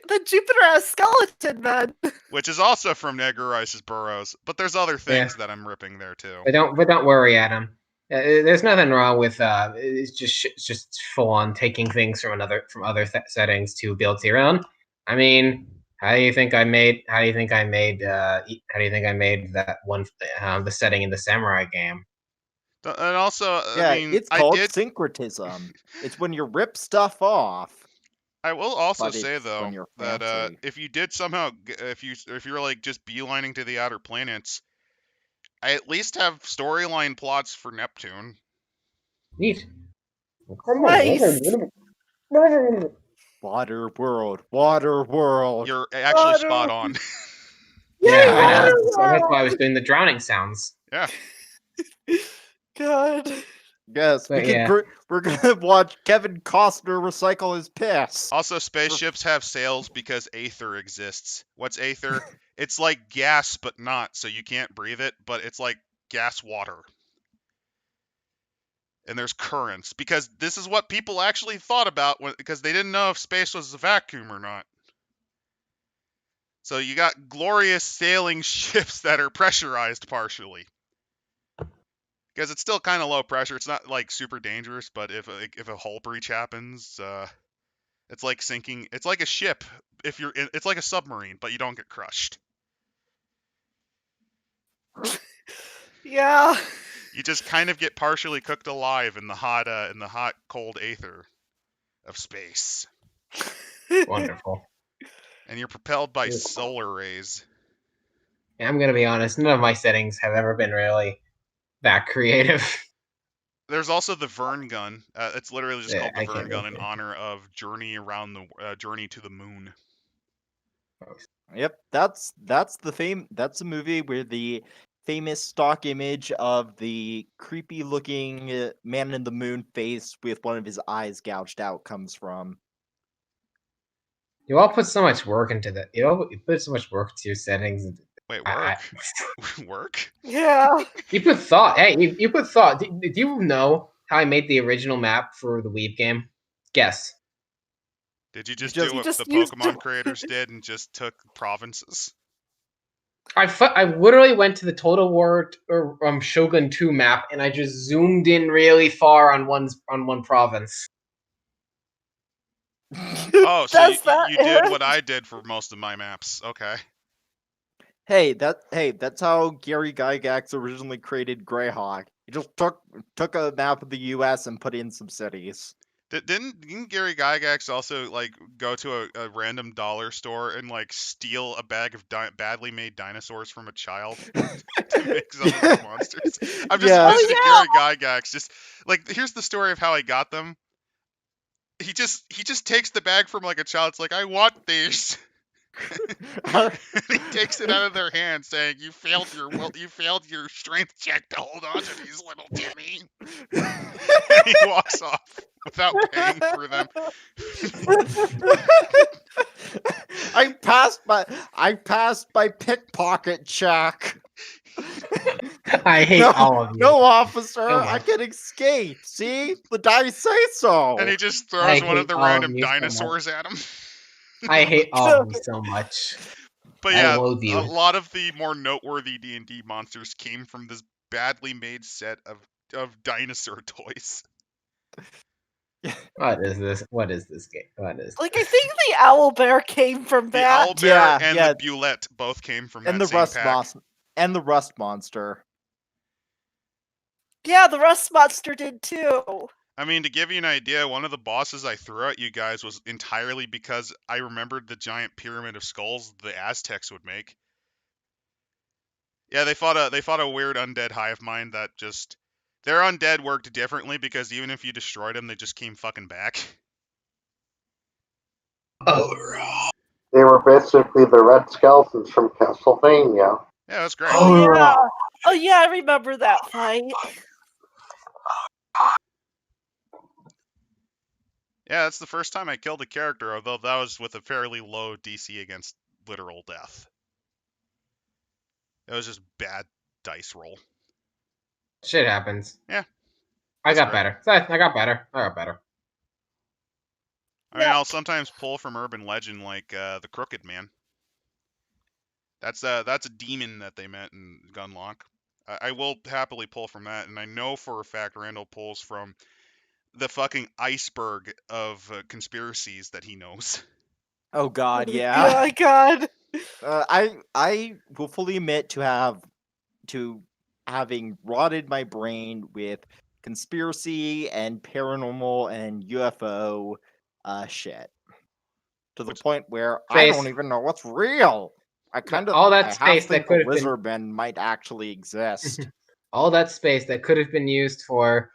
The Jupiter has skeleton men. Which is also from Negarice's Burrows, but there's other things that I'm ripping there too. But don't worry, Adam. There's nothing wrong with it's just full on taking things from other settings to build to your own. I mean, how do you think I made that one the setting in the Samurai game? And also, Yeah, I mean, it's called syncretism. It's when you rip stuff off. I will also But say it's though when you're that fancy. if you did somehow, if you're like just beelining to the outer planets, I at least have storyline plots for Neptune. Neat. Nice. Water world. You're actually spot on. Yeah, I know. Water So that's why I was doing the drowning sounds. Yeah. God. Yes, But we're gonna watch Kevin Costner recycle his piss. Also, spaceships have sails because aether exists. What's aether? It's like gas, but not, so you can't breathe it, but it's like gas water. And there's currents, because this is what people actually thought about because they didn't know if space was a vacuum or not. So you got glorious sailing ships that are pressurized partially. Because it's still kind of low pressure. It's not like super dangerous, but if a hull breach happens, it's like sinking. It's like a ship. It's like a submarine, but you don't get crushed. Yeah. You just kind of get partially cooked alive in the hot, cold aether of space. Wonderful. And you're propelled by solar rays. Yeah, I'm gonna be honest. None of my settings have ever been really that creative. There's also the Vern gun. It's literally just called the I Vern can't gun wait in to- honor of Journey to the Moon. Yep, that's the movie where the famous stock image of the creepy looking man in the moon face with one of his eyes gouged out comes from. You all put so much work into that. You put so much work into your settings. Wait, work? Work? Yeah. You put thought. Hey, you put thought. Do you know how I made the original map for the Weeb game? Guess. Did you just just- do You what just the used Pokemon to- creators did and just took provinces? I literally went to the Total War Shogun 2 map and I just zoomed in really far on one province. Oh, so Does that, you did Aaron? what I did for most of my maps. Okay. Hey, that's how Gary Gygax originally created Greyhawk. He just took a map of the U.S. and put in some cities. Didn't Gary Gygax also like go to a random dollar store and like steal a bag of badly made dinosaurs from a child to make some of his monsters? I'm just Yeah. envisioning Oh, Gary Gygax just like here's the story of how he got them. He just takes the bag from like a child. It's like I want these. And he takes it out of their hands, saying, "You failed your strength check to hold on to these, little Timmy." And he walks off without paying for them. I passed my pickpocket check. I hate all of you. No, officer, So I much. can escape. See, the dice say so. And he just I throws one of hate the all of random you so much. dinosaurs at him. I hate all of you so much. But I yeah, loathe you. a lot of the more noteworthy D&D monsters came from this badly made set of dinosaur toys. What is this? What is this game? What is Like I think the owl bear came from The that. owlbear Yeah, and yeah. the Bulette both came from and that the same pack. and the rust monster. Yeah, the rust monster did too. I mean, to give you an idea, one of the bosses I threw at you guys was entirely because I remembered the giant pyramid of skulls the Aztecs would make. Yeah, they fought a weird undead hive mind that just their undead worked differently because even if you destroyed them, they just came fucking back. Oh, They were basically the red skeletons from Castlevania. Yeah, that's great. Oh yeah. Oh yeah, I remember that fight. Yeah, that's the first time I killed a character, although that was with a fairly low DC against literal death. It was just bad dice roll. shit happens. Yeah, I that's got great. better. I got better. I got better. I mean, Yeah. I'll sometimes pull from urban legend like the Crooked Man. That's a demon that they met in Gunlock. I will happily pull from that, and I know for a fact Randall pulls from the fucking iceberg of conspiracies that he knows. Oh God, Oh yeah. my god. I will fully admit to having rotted my brain with conspiracy and paranormal and UFO shit to the point where I Space. don't even know what's real. I kind of all that I half space that think could the have been lizard men might actually exist. all that space that could have been used for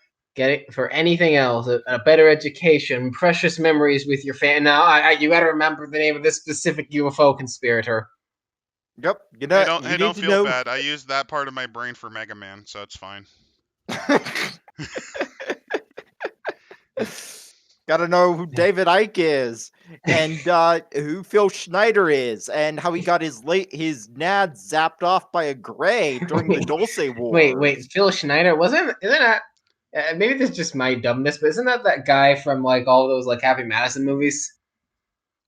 anything else, a better education, precious memories with your fan. Now, you got to remember the name of this specific UFO conspirator. Yep, you know, Hey, you don't need to feel know. bad. I used that part of my brain for Mega Man, so it's fine. Gotta know who David Icke is, and who Phil Schneider is, and how he got his nad zapped off by a gray during the Dulce War. Wait, Phil Schneider isn't that? Maybe this is just my dumbness, but isn't that guy from like all those like Happy Madison movies?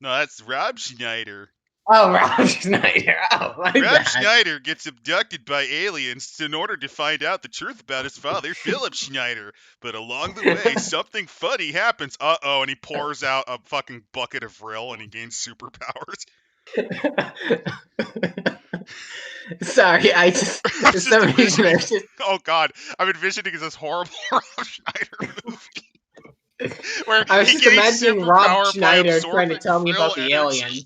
No, that's Rob Schneider. Oh, Rob Schneider. Oh, my Rob bad. Schneider gets abducted by aliens in order to find out the truth about his father, Philip Schneider. But along the way, something funny happens. Uh-oh, and he pours out a fucking bucket of Rill and he gains superpowers. Sorry, I just I'm for some reason I just Oh god, I'm envisioning this horrible Rob Schneider movie. Where I was he just gains imagining Rob superpower by Schneider trying to absorbing tell me Rill about the energy. aliens.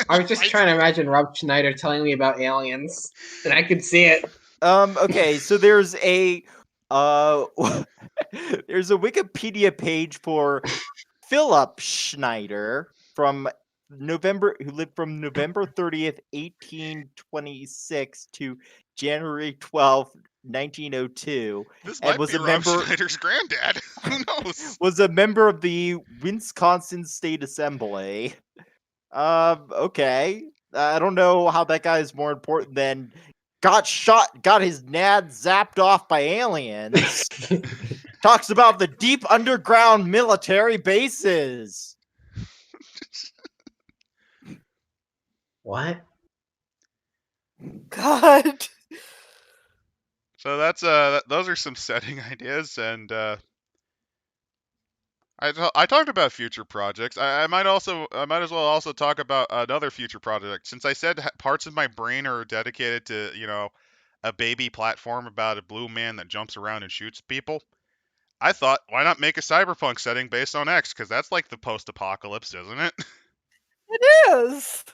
I was just trying to imagine Rob Schneider telling me about aliens, and I could see it. Okay, so there's a there's a Wikipedia page for Philip Schneider who lived from November 30th, 1826 to January 12th, 1902. This And might was be a Rob member- Schneider's granddad. Who knows? Was a member of the Wisconsin State Assembly. Okay. I don't know how that guy is more important than got his nad zapped off by aliens. Talks about the deep underground military bases. What? God. So that's those are some setting ideas, and I talked about future projects. I might as well also talk about another future project. Since I said parts of my brain are dedicated to a baby platform about a blue man that jumps around and shoots people. I thought, why not make a cyberpunk setting based on X? Because that's like the post-apocalypse, isn't it? It is.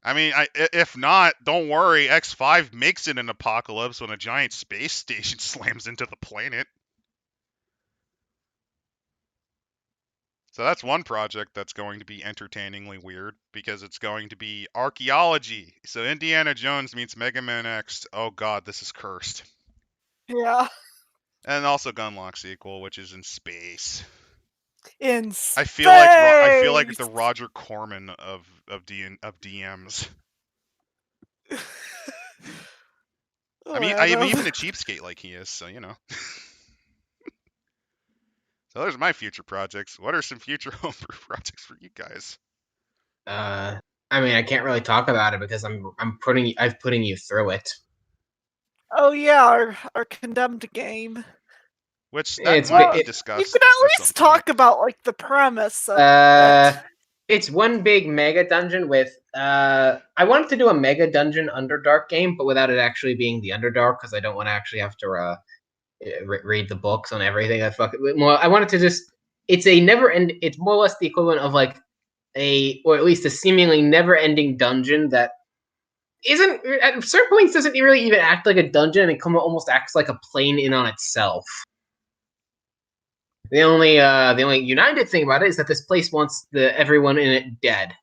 I mean, if not, don't worry. X5 makes it an apocalypse when a giant space station slams into the planet. So that's one project that's going to be entertainingly weird because it's going to be archaeology. So Indiana Jones meets Mega Man X. Oh god, this is cursed. Yeah. And also Gunlock sequel, which is in space. In space. I feel like the Roger Corman of DMs. I mean, I'm even a cheapskate like he is, so you know. So there's my future projects. What are some future homebrew projects for you guys? I mean, I can't really talk about it because I'm putting you through it. Oh yeah, our condemned game. Which that It's might be You discussed. could at least talk about like the premise of it. It's one big mega dungeon with I wanted to do a mega dungeon Underdark game, but without it actually being the Underdark because I don't want to actually have to read the books on everything. I wanted to just it's a never end. It's more or less the equivalent of like or at least a seemingly never ending dungeon that isn't at certain points doesn't really even act like a dungeon and almost acts like a plane in on itself. The only united thing about it is that this place wants everyone in it dead,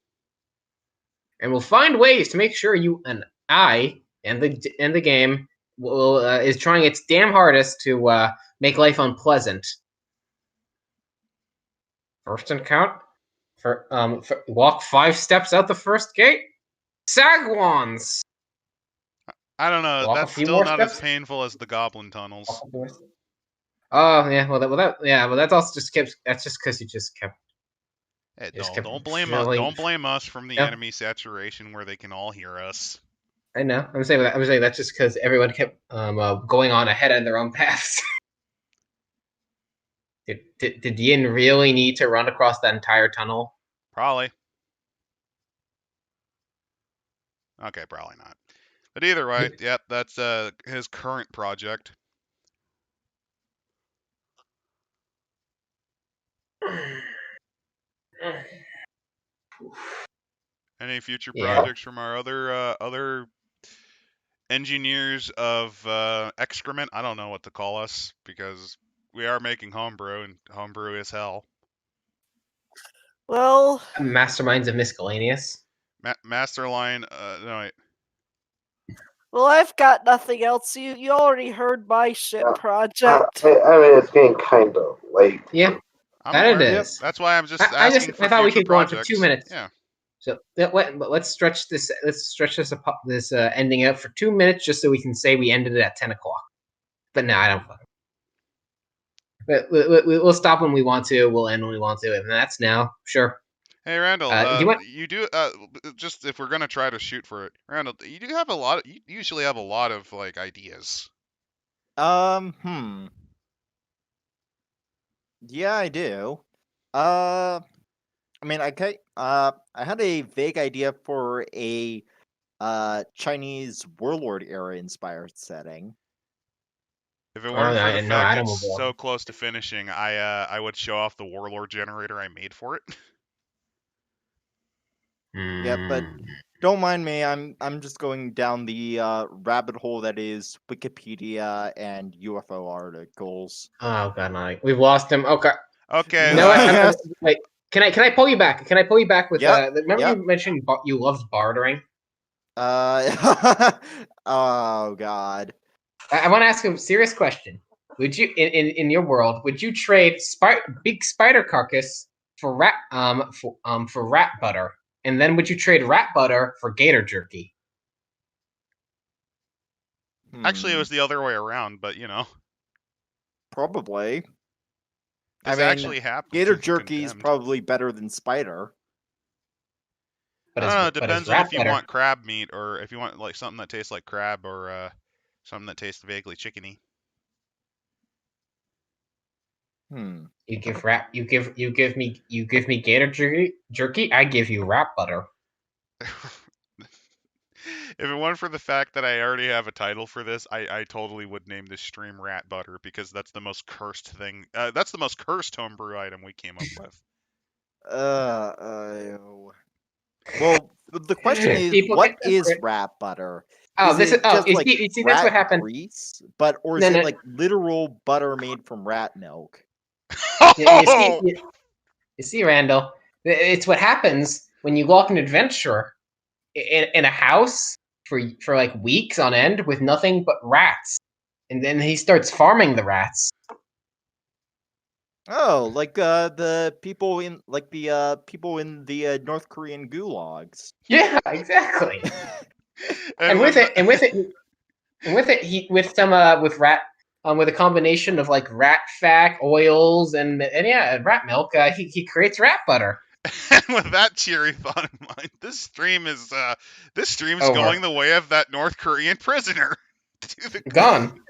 and we'll find ways to make sure you and I and the game will is trying its damn hardest to make life unpleasant. First encounter, walk 5 steps out the first gate. Sagwans. I don't know. Walk a That's few still more not as steps. painful as the goblin tunnels. Oh yeah, well that's also just kept. That's just because you just kept. Hey, Just don't blame filling- us. Don't blame us from the Yeah. enemy saturation where they can all hear us. I know. I'm saying that's just because everyone kept going on ahead on their own paths. Did Yin really need to run across that entire tunnel? Probably. Okay, probably not. But either way, yep, that's his current project. Any future projects from our other engineers of excrement? I don't know what to call us because we are making homebrew, and homebrew is hell. Well, Masterminds of Miscellaneous. Masterline. No wait. Well, I've got nothing else. You already heard my shit project. I mean, it's getting kind of late. Yeah, I'm that aware. it Yep. is. That's why I'm just asking for I thought we future could go on for projects. 2 minutes. Yeah. So let's stretch this. Let's stretch this ending out for 2 minutes, just so we can say we ended it at 10 o'clock. But no, I don't. But we'll stop when we want to. We'll end when we want to, and that's now. Sure. Hey Randall, you do just if we're gonna try to shoot for it, Randall, you do have a lot. You usually have a lot of like ideas. Yeah, I do. I mean, I had a vague idea for a Chinese warlord era inspired setting. If it weren't for the no, fact Adam it's will so close to finishing, I would show off the warlord generator I made for it. Yeah, but don't mind me. I'm just going down the rabbit hole that is Wikipedia and UFO articles. Oh god, no, we've lost him. Okay. Okay. No, wait. Can I pull you back? Can I pull you back with? Remember you mentioned you loved bartering. Oh god. I want to ask a serious question. Would you, in your world, would you trade big spider carcass for rat butter, and then would you trade rat butter for gator jerky? Actually, it was the other way around, but you know. Probably. This actually happened. Gator jerky is probably better than spider. I don't know. It but is depends on rat if you butter. want crab meat or if you want like something that tastes like crab or something that tastes vaguely chickeny. You give me gator jerky. I give you rat butter. If it weren't for the fact that I already have a title for this, I totally would name this stream Rat Butter because that's the most cursed thing. That's the most cursed homebrew item we came up with. Well, the question is, People what get is desperate. rat butter? Oh, Is this it is just you like see that's what rat happened. grease, or is No, it no. like literal butter made from rat milk? You see, Randall, it's what happens when you lock an adventurer in a house for like weeks on end with nothing but rats, and then he starts farming the rats. Oh, like the people in the North Korean gulags. Yeah, exactly. And with a combination of like rat fat, oils, and rat milk, he creates rat butter. And with that cheery thought in mind, this stream's Over. going the way of that North Korean prisoner. Gone.